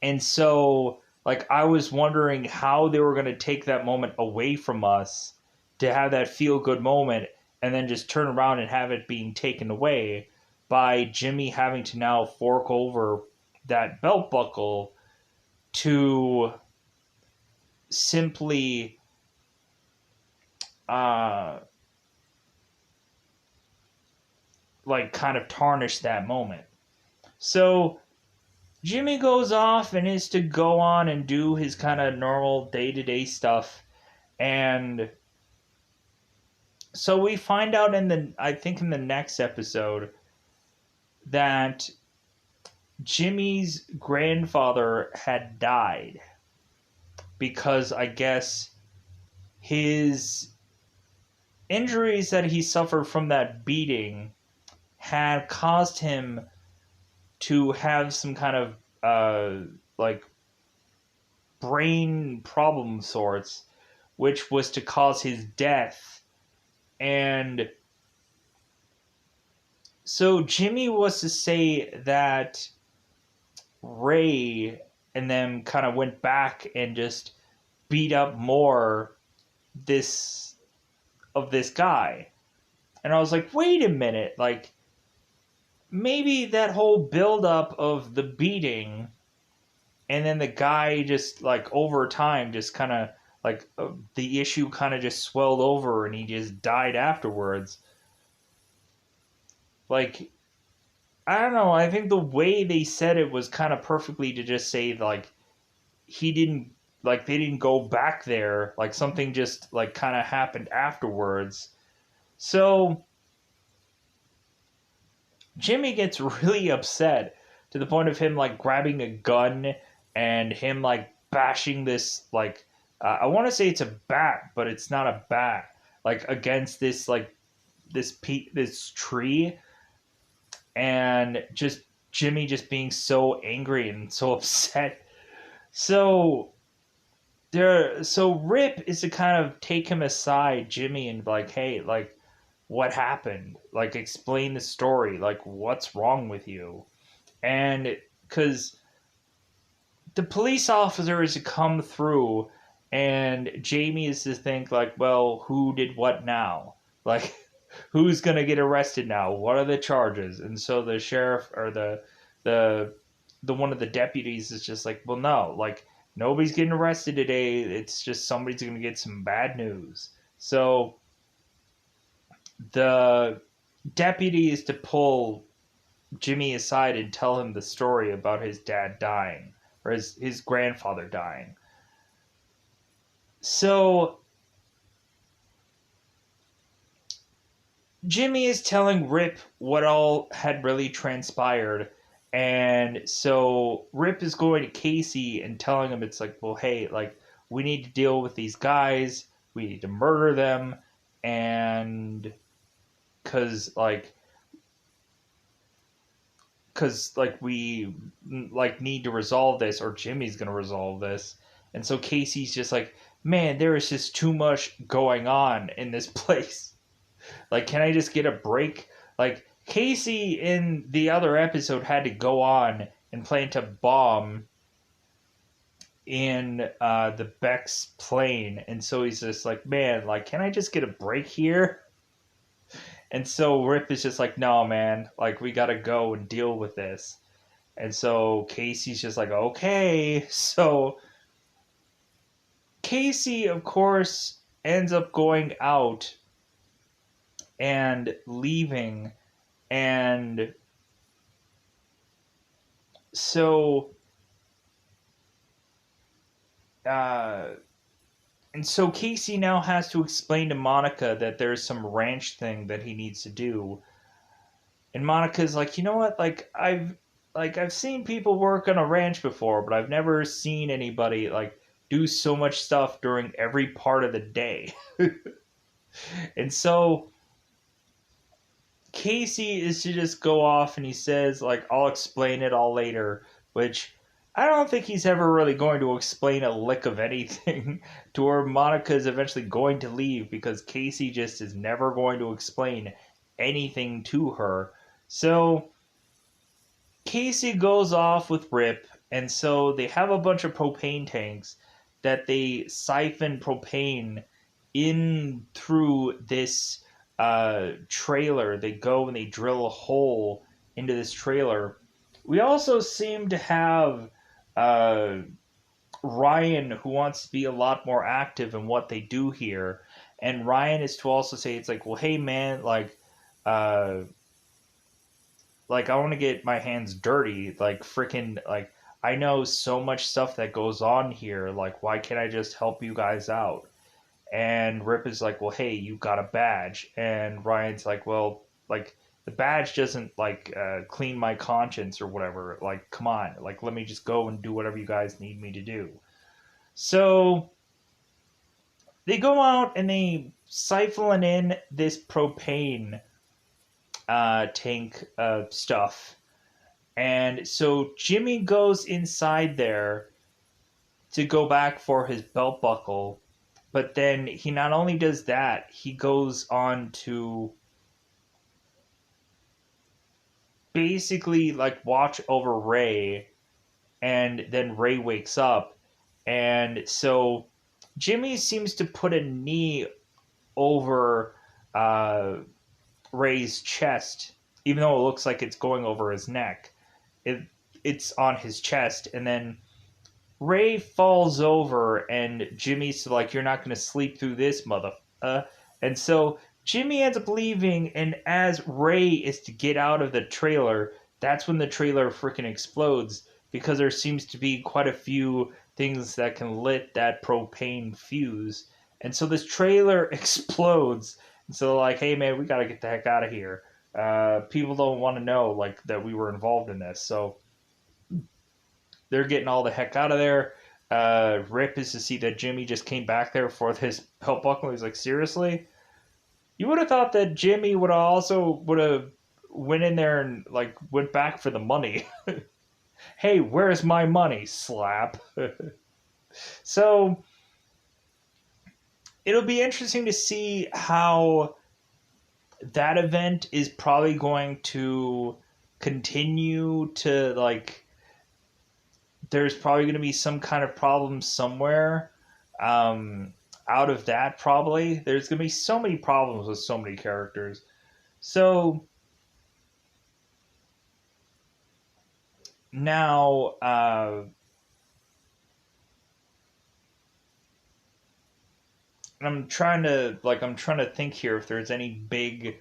And so like I was wondering how they were going to take that moment away from us to have that feel good moment and then just turn around and have it being taken away by Jimmy having to now fork over that belt buckle to simply uh like kind of tarnish that moment. So Jimmy goes off and is to go on and do his kind of normal day-to-day stuff. And so we find out I think in the next episode that Jimmy's grandfather had died because I guess his injuries that he suffered from that beating had caused him to have some kind of like brain problem sorts, which was to cause his death. And So Jimmy was to say that Ray and them kind of went back and just beat up more this of this guy. And I was like, wait a minute, like maybe that whole buildup of the beating and then the guy just like over time just kind of like the issue kind of just swelled over and he just died afterwards. Like I don't know, I think the way they said it was kind of perfectly to just say like he didn't like they didn't go back there, like something just like kind of happened afterwards. So Jimmy gets really upset to the point of him like grabbing a gun and him like bashing this like I want to say it's a bat, but it's not a bat. Like against this like this tree, and just Jimmy just being so angry and so upset. So so Rip is to kind of take him aside, Jimmy, and be like, hey, like what happened? Like explain the story. Like what's wrong with you? And because the police officer is to come through and Jamie is to think like, well, who did what now? Like who's gonna get arrested now? What are the charges? And so the sheriff or the one of the deputies is just like, well, no, like nobody's getting arrested today. It's just somebody's gonna get some bad news. So the deputy is to pull Jimmy aside and tell him the story about his dad dying or his grandfather dying. So Jimmy is telling Rip what all had really transpired. And so Rip is going to Casey and telling him it's like, well, hey, like we need to deal with these guys. We need to murder them. And because like we like need to resolve this or Jimmy's gonna resolve this. And so Casey's just like, man, there is just too much going on in this place. Like, can I just get a break? Like Casey in the other episode had to go on and plant a bomb in the Beck's plane, and so he's just like, man, like can I just get a break here? And so Rip is just like, no, man, like we gotta go and deal with this. And so Casey's just like, okay. So Casey, of course, ends up going out and leaving. And so, uh, Casey now has to explain to Monica that there's some ranch thing that he needs to do. And Monica's like, you know what? I've seen people work on a ranch before, but I've never seen anybody like do so much stuff during every part of the day. And so Casey is to just go off and he says like, I'll explain it all later, which I don't think he's ever really going to explain a lick of anything to where Monica is eventually going to leave because Casey just is never going to explain anything to her. So Casey goes off with Rip, and so they have a bunch of propane tanks that they siphon propane in through this trailer. They go and they drill a hole into this trailer. We also seem to have uh, Ryan, who wants to be a lot more active in what they do here. And Ryan is to also say, it's like, well, hey, man, uh, like I want to get my hands dirty, like freaking like I know so much stuff that goes on here, like why can't I just help you guys out? And Rip is like, well, hey, you got a badge. And Ryan's like, well, like the badge doesn't like clean my conscience or whatever, like come on, like let me just go and do whatever you guys need me to do. So they go out and they siphon in this propane tank stuff. And so Jimmy goes inside there to go back for his belt buckle, but then he not only does that, he goes on to basically like watch over Ray, and then Ray wakes up, and so Jimmy seems to put a knee over uh, Ray's chest, even though it looks like it's going over his neck. It it's on his chest, and then Ray falls over, and Jimmy's like, "You're not going to sleep through this, mother." And so Jimmy ends up leaving, and as Ray is to get out of the trailer, that's when the trailer freaking explodes because there seems to be quite a few things that can lit that propane fuse. And so this trailer explodes. And so like, hey man, we got to get the heck out of here. People don't want to know like that we were involved in this. So they're getting all the heck out of there. Rip is to see that Jimmy just came back there for his belt buckle. He's like, seriously? You would have thought that Jimmy would have went in there and like went back for the money. Hey, where's my money? Slap. So it'll be interesting to see how that event is probably going to continue to like. There's probably going to be some kind of problem somewhere. Out of that, probably there's going to be so many problems with so many characters. So now, I'm trying to think here if there's any big.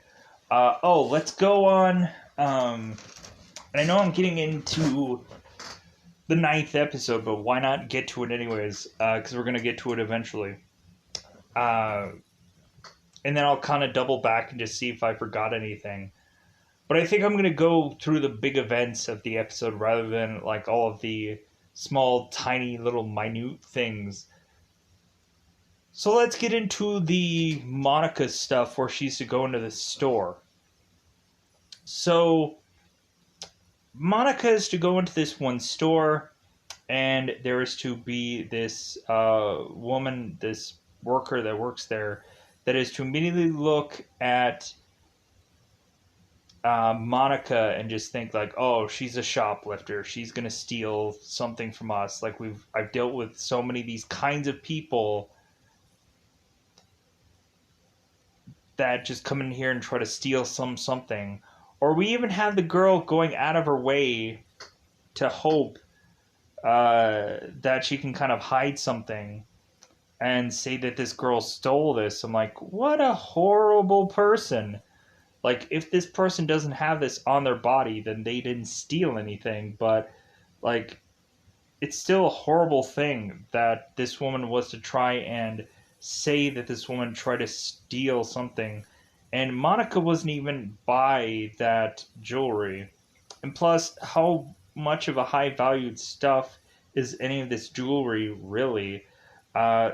Let's go on. And I know I'm getting into the 9th episode, but why not get to it anyways? Because we're gonna get to it eventually. And then I'll kind of double back and just see if I forgot anything. But I think I'm gonna go through the big events of the episode rather than like all of the small, tiny, little, minute things. So let's get into the Monica stuff where she used to go into the store. So Monica is to go into this one store, and there is to be this woman, this worker that works there, that is to immediately look at Monica and just think like, oh, she's a shoplifter. She's gonna steal something from us. Like I've dealt with so many of these kinds of people that just come in here and try to steal something. Or we even have the girl going out of her way to hope that she can kind of hide something and say that this girl stole this. I'm like, what a horrible person. Like, if this person doesn't have this on their body, then they didn't steal anything. But, like, it's still a horrible thing that this woman was to try and say that this woman tried to steal something. And Monica wasn't even buy that jewelry. And plus, how much of a high valued stuff is any of this jewelry really?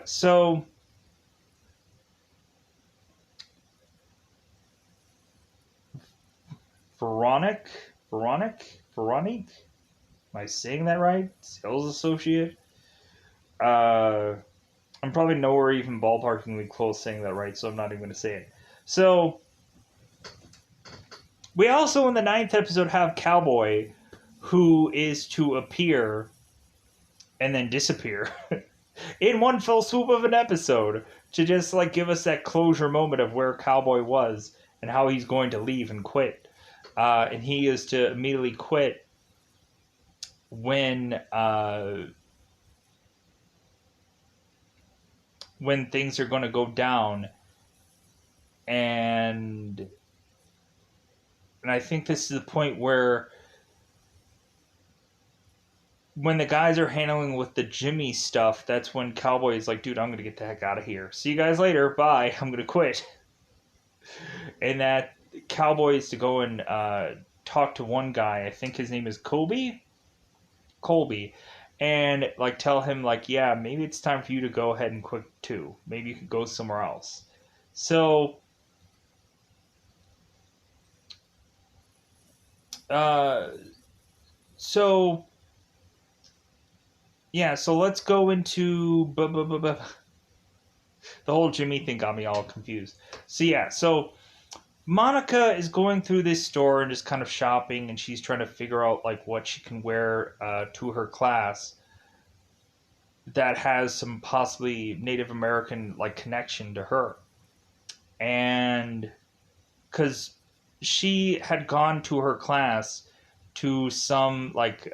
So Veronique, am I saying that right? Sales associate. I'm probably nowhere even ballparkingly close saying that right, so I'm not even going to say it. So we also in the 9th episode have Cowboy, who is to appear and then disappear in one fell swoop of an episode to just like give us that closure moment of where Cowboy was and how he's going to leave and quit. And he is to immediately quit when things are going to go down. And I think this is the point where when the guys are handling with the Jimmy stuff, that's when Cowboy is like, dude, I'm going to get the heck out of here. See you guys later. Bye. I'm going to quit. And that Cowboy is to go and talk to one guy. I think his name is Colby. And like tell him like, yeah, maybe it's time for you to go ahead and quit too. Maybe you could go somewhere else. So yeah, so let's go into the whole Jimmy thing got me all confused. So yeah, so Monica is going through this store and just kind of shopping, and she's trying to figure out like what she can wear to her class that has some possibly Native American like connection to her. And because she had gone to her class to some like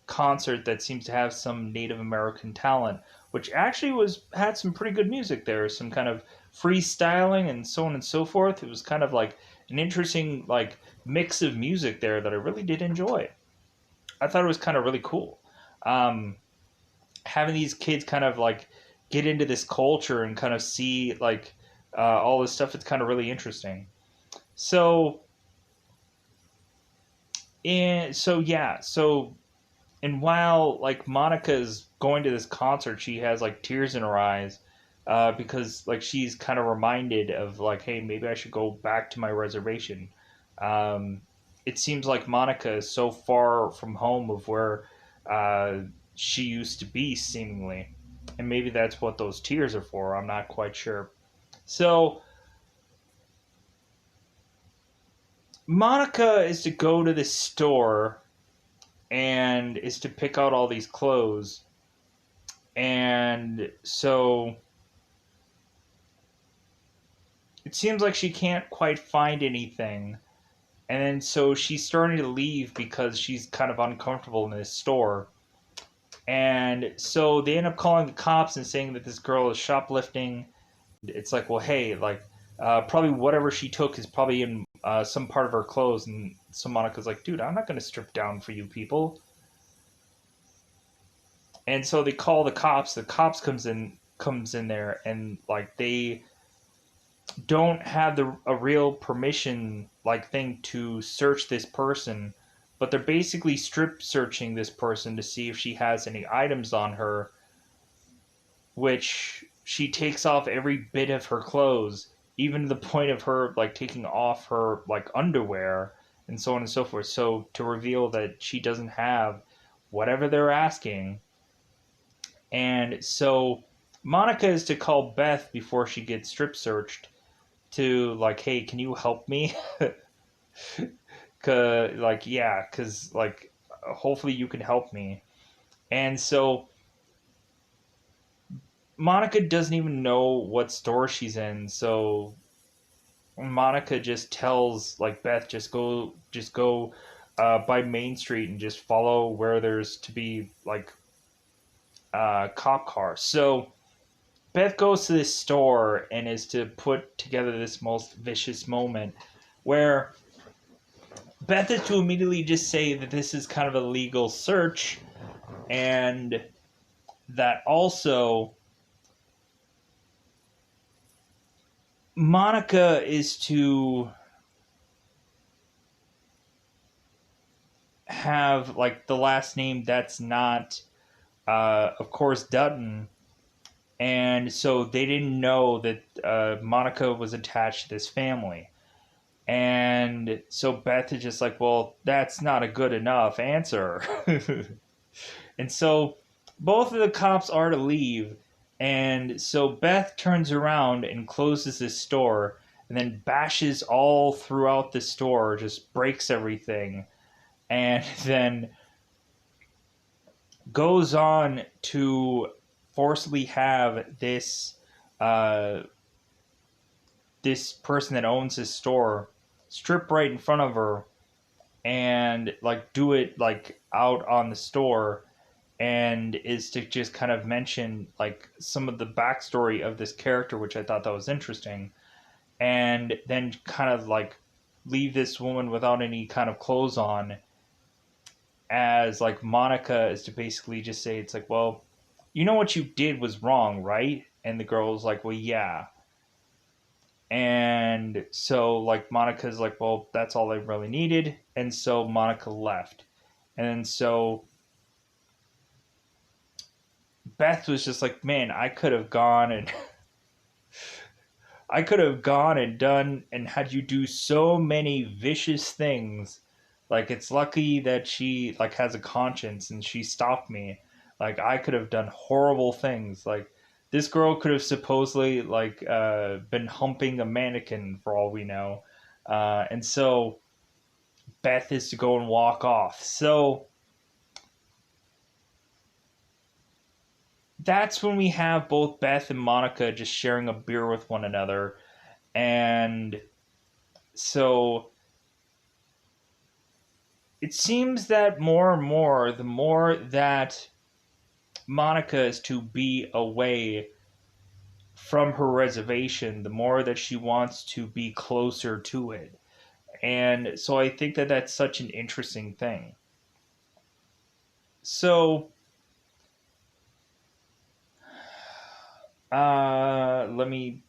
concert that seems to have some Native American talent, which actually was had some pretty good music there, some kind of freestyling and so on and so forth. It was kind of like an interesting like mix of music there that I really did enjoy. I thought it was kind of really cool. Um, Having these kids kind of like get into this culture and kind of see like all this stuff, it's kind of really interesting. So and so yeah, so and while like Monica's going to this concert, she has like tears in her eyes because like she's kind of reminded of like, hey, maybe I should go back to my reservation. Um, it seems like Monica is so far from home of where uh, she used to be, seemingly, and maybe that's what those tears are for. I'm not quite sure. So Monica is to go to this store and is to pick out all these clothes. And so it seems like she can't quite find anything. And then so she's starting to leave because she's kind of uncomfortable in this store. And so they end up calling the cops and saying that this girl is shoplifting. It's like, well, hey, like, probably whatever she took is probably in some part of her clothes. And so Monica's like, dude, I'm not going to strip down for you people. And so they call the cops. The cops comes in there, and like they don't have the a real permission like thing to search this person, but they're basically strip searching this person to see if she has any items on her, which she takes off every bit of her clothes, even to the point of her like taking off her like underwear and so on and so forth, so to reveal that she doesn't have whatever they're asking. And so Monica is to call Beth before she gets strip searched to like, hey, can you help me? Cause like yeah, cause like hopefully you can help me. And so Monica doesn't even know what store she's in, so Monica just tells like Beth, just go by Main Street and just follow where there's to be like cop cars. So Beth goes to this store and is to put together this most vicious moment where Beth is to immediately just say that this is kind of a legal search, and that also Monica is to have like the last name that's not, of course, Dutton. And so they didn't know that Monica was attached to this family. And so Beth is just like, well, that's not a good enough answer. And so both of the cops are to leave. And so Beth turns around and closes this store and then bashes all throughout the store, just breaks everything, and then goes on to forcibly have uh, this person that owns this store strip right in front of her and like do it like out on the store, and is to just kind of mention like some of the backstory of this character, which I thought that was interesting, and then kind of like leave this woman without any kind of clothes on, as like Monica is to basically just say, it's like, well, you know what you did was wrong, right? And the girl's like, well, yeah. And so like Monica's like, well, that's all I really needed. And so Monica left. And so Beth was just like, man, I could have gone and done and had you do so many vicious things. Like it's lucky that she like has a conscience and she stopped me. Like I could have done horrible things. Like this girl could have supposedly like been humping a mannequin for all we know. And so Beth is to go and walk off. So that's when we have both Beth and Monica just sharing a beer with one another. And so it seems that more and more, the more that Monica is to be away from her reservation, the more that she wants to be closer to it. And so I think that that's such an interesting thing. So, let me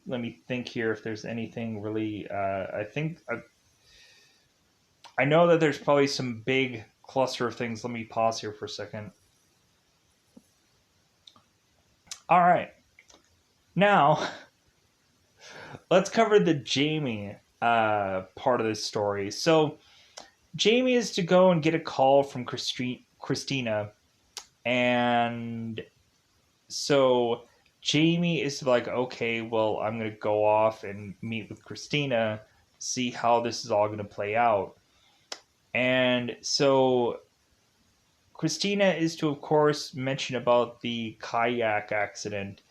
think here if there's anything really. I know that there's probably some big cluster of things. Let me pause here for a second. All right, now let's cover the Jamie part of this story. So Jamie is to go and get a call from Christina, and so Jamie is like, okay, well, I'm going to go off and meet with Christina, see how this is all going to play out. And so Christina is to, of course, mention about the kayak accident.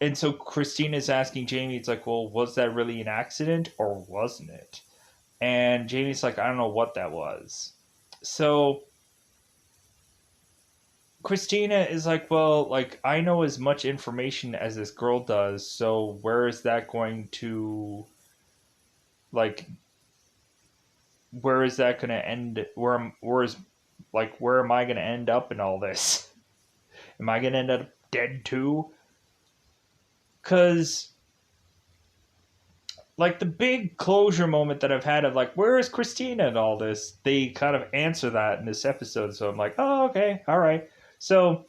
And so Christina is asking Jamie, it's like, well, was that really an accident or wasn't it? And Jamie's like, I don't know what that was. So Christina is like, well, like, I know as much information as this girl does, so where is that going to, like, where is that going to end? Where am I going to end up in all this? Am I going to end up dead too? Because, like, the big closure moment that I've had of, like, where is Christina and all this, they kind of answer that in this episode, so I'm like, oh, okay, all right. So,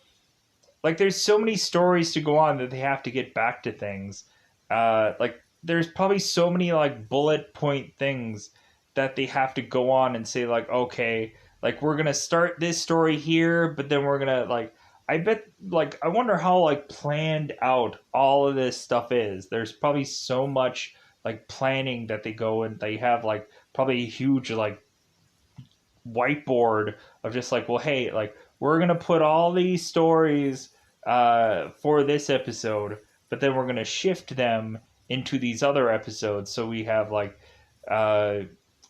like, there's so many stories to go on that they have to get back to things. Like, there's probably so many, like, bullet point things that they have to go on and say, like, okay, like, we're gonna start this story here, but then we're gonna, like, I bet, like, I wonder how, like, planned out all of this stuff is. There's probably so much, like, planning that they go and they have, like, probably a huge, like, whiteboard of just like, well, hey, like, we're gonna put all these stories for this episode, but then we're gonna shift them into these other episodes. So we have uh,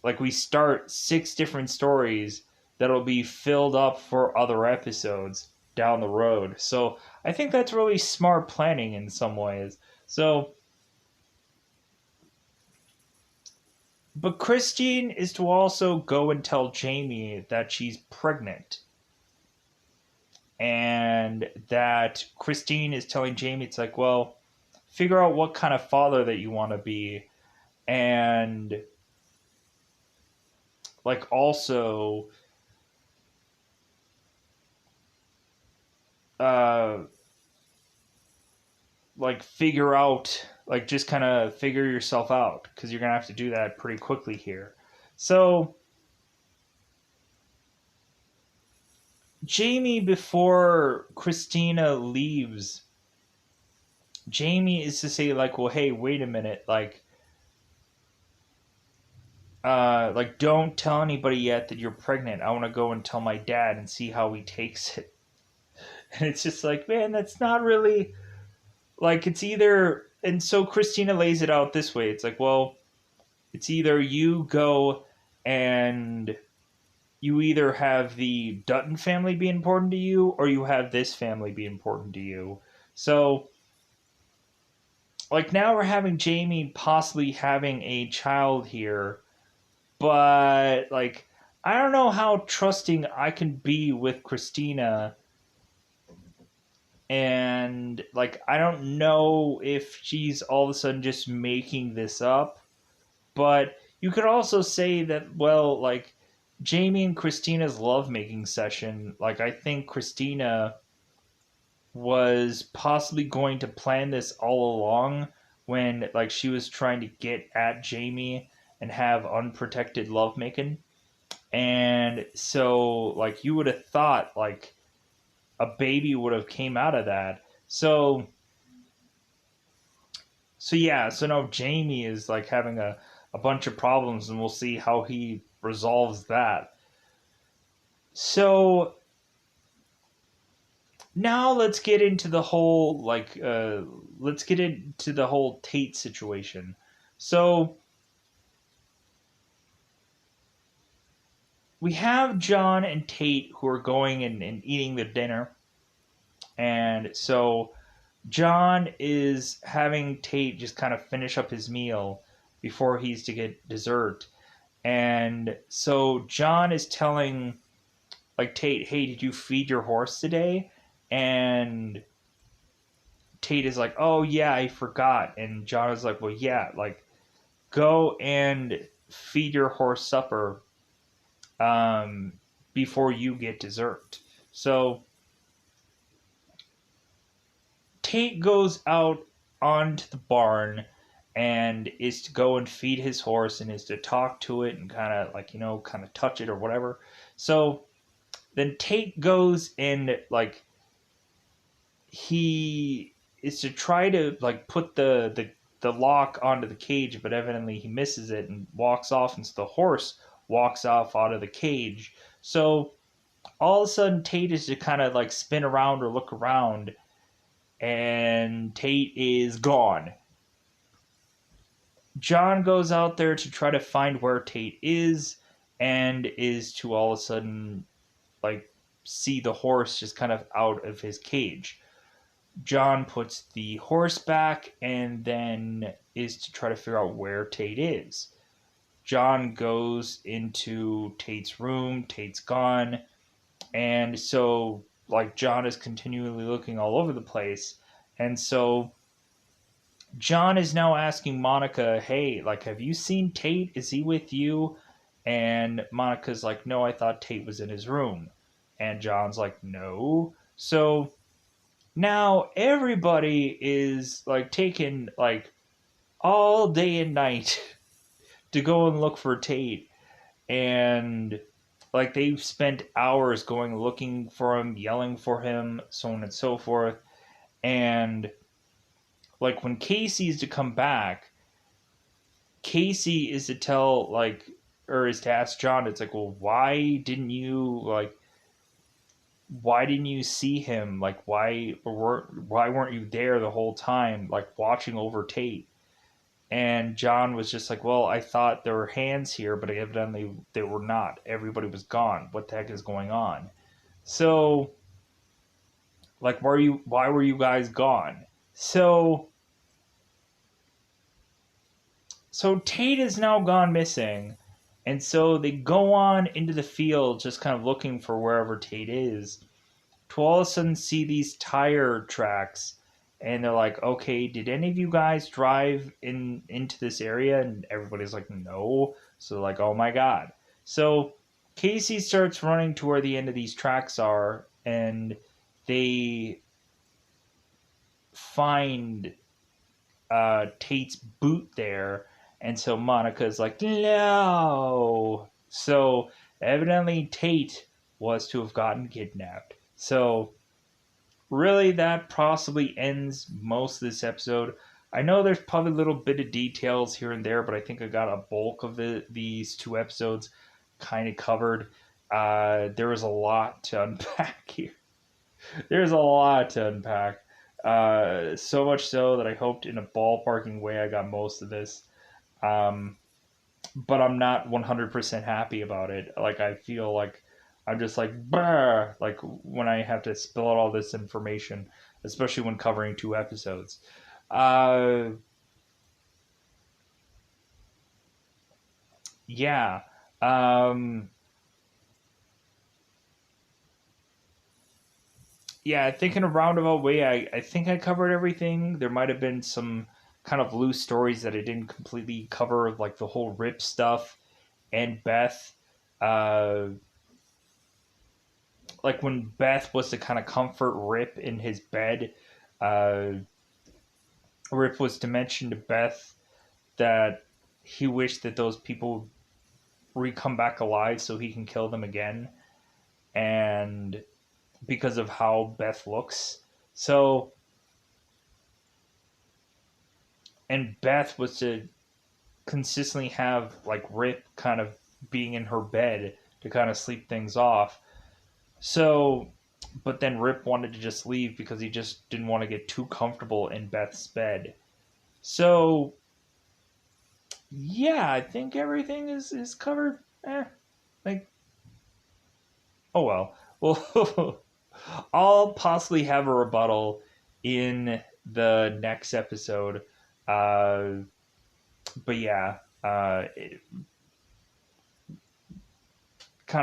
like we start 6 different stories that'll be filled up for other episodes down the road. So I think that's really smart planning in some ways. So, but Christine is to also go and tell Jamie that she's pregnant. And that Christine is telling Jamie, it's like, well, figure out what kind of father that you want to be. And, like, also, uh, like, figure out, like, just kind of figure yourself out because you're going to have to do that pretty quickly here. So, Jamie, before Christina leaves, Jamie is to say, like, well, hey, wait a minute, like, don't tell anybody yet that you're pregnant. I want to go and tell my dad and see how he takes it. And it's just like, man, that's not really, like, it's either, and so Christina lays it out this way. It's like, well, it's either you go and you either have the Dutton family be important to you or you have this family be important to you. So, like, now we're having Jamie possibly having a child here, but, like, I don't know how trusting I can be with Christina. And, like, I don't know if she's all of a sudden just making this up, but you could also say that, well, like, Jamie and Christina's lovemaking session, like, I think Christina was possibly going to plan this all along when, like, she was trying to get at Jamie and have unprotected lovemaking. And so, like, you would have thought, like, a baby would have came out of that. So yeah, so now Jamie is, like, having a a bunch of problems, and we'll see how he resolves that. So now let's get into the whole Tate situation. So we have John and Tate who are going and eating their dinner, and so John is having Tate just kind of finish up his meal before he's to get dessert. And so John is telling Tate, "Hey, did you feed your horse today?" And Tate is like, "Oh yeah, I forgot." And John is like, "Well, yeah, go and feed your horse supper um, before you get dessert." So Tate goes out onto the barn and is to go and feed his horse and is to talk to it and kind of kind of touch it or whatever. So then Tate goes and he is to try to put the lock onto the cage, but evidently he misses it and walks off, and so the horse walks off out of the cage. So all of a sudden Tate is to kind of spin around or look around, and Tate is gone. John goes out there to try to find where Tate is, and is to all of a sudden see the horse just kind of out of his cage. John puts the horse back and then is to try to figure out where Tate is. John goes into Tate's room. Tate's gone. And so John is continually looking all over the place. And so John is now asking Monica, "Hey, have you seen Tate? Is he with you?" And Monica's like, "No, I thought Tate was in his room." And John's like, "No." So now everybody is taking all day and night to go and look for Tate. And they've spent hours going looking for him, yelling for him, so on and so forth. And when Casey is to come back, Casey is to tell or is to ask John, it's well, why didn't you see him? Why weren't you there the whole time watching over Tate? And John was just well, I thought there were hands here, but evidently they were not. Everybody was gone. What the heck is going on? So why were you guys gone? So Tate is now gone missing, and so they go on into the field just kind of looking for wherever Tate is, to all of a sudden see these tire tracks, and they're like, "Okay, did any of you guys drive into this area?" And everybody's like, "No." So "Oh my god." So Casey starts running to where the end of these tracks are, and they find Tate's boot there. And so Monica's like, "No." So evidently Tate was to have gotten kidnapped. So really, that possibly ends most of this episode. I know there's probably a little bit of details here and there, but I think I got a bulk of these two episodes kind of covered. There was a lot to unpack here. There's a lot to unpack. So much so that I hoped in a ballparking way I got most of this. But I'm not 100% happy about it. I feel like I'm just bah, when I have to spill out all this information, especially when covering two episodes. Yeah. Yeah, I think in a roundabout way, I think I covered everything. There might have been some kind of loose stories that I didn't completely cover, the whole Rip stuff and Beth. Uh, when Beth was to kind of comfort Rip in his bed, uh, Rip was to mention to Beth that he wished that those people would come back alive so he can kill them again, and because of how Beth looks. So, and Beth was to consistently have like Rip kind of being in her bed to kind of sleep things off. So, but then Rip wanted to just leave because he just didn't want to get too comfortable in Beth's bed. So, yeah, I think everything is covered. Like, oh well. Well, I'll possibly have a rebuttal in the next episode. Uh, but yeah, kind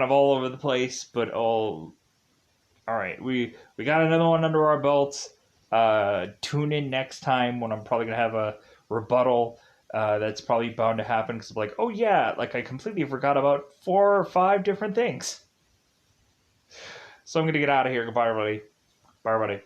of all over the place, but all right. We got another one under our belts. Tune in next time when I'm probably gonna have a rebuttal. That's probably bound to happen because I'm like, oh yeah, like I completely forgot about 4 or 5 different things. So I'm gonna get out of here. Goodbye, everybody. Bye, everybody.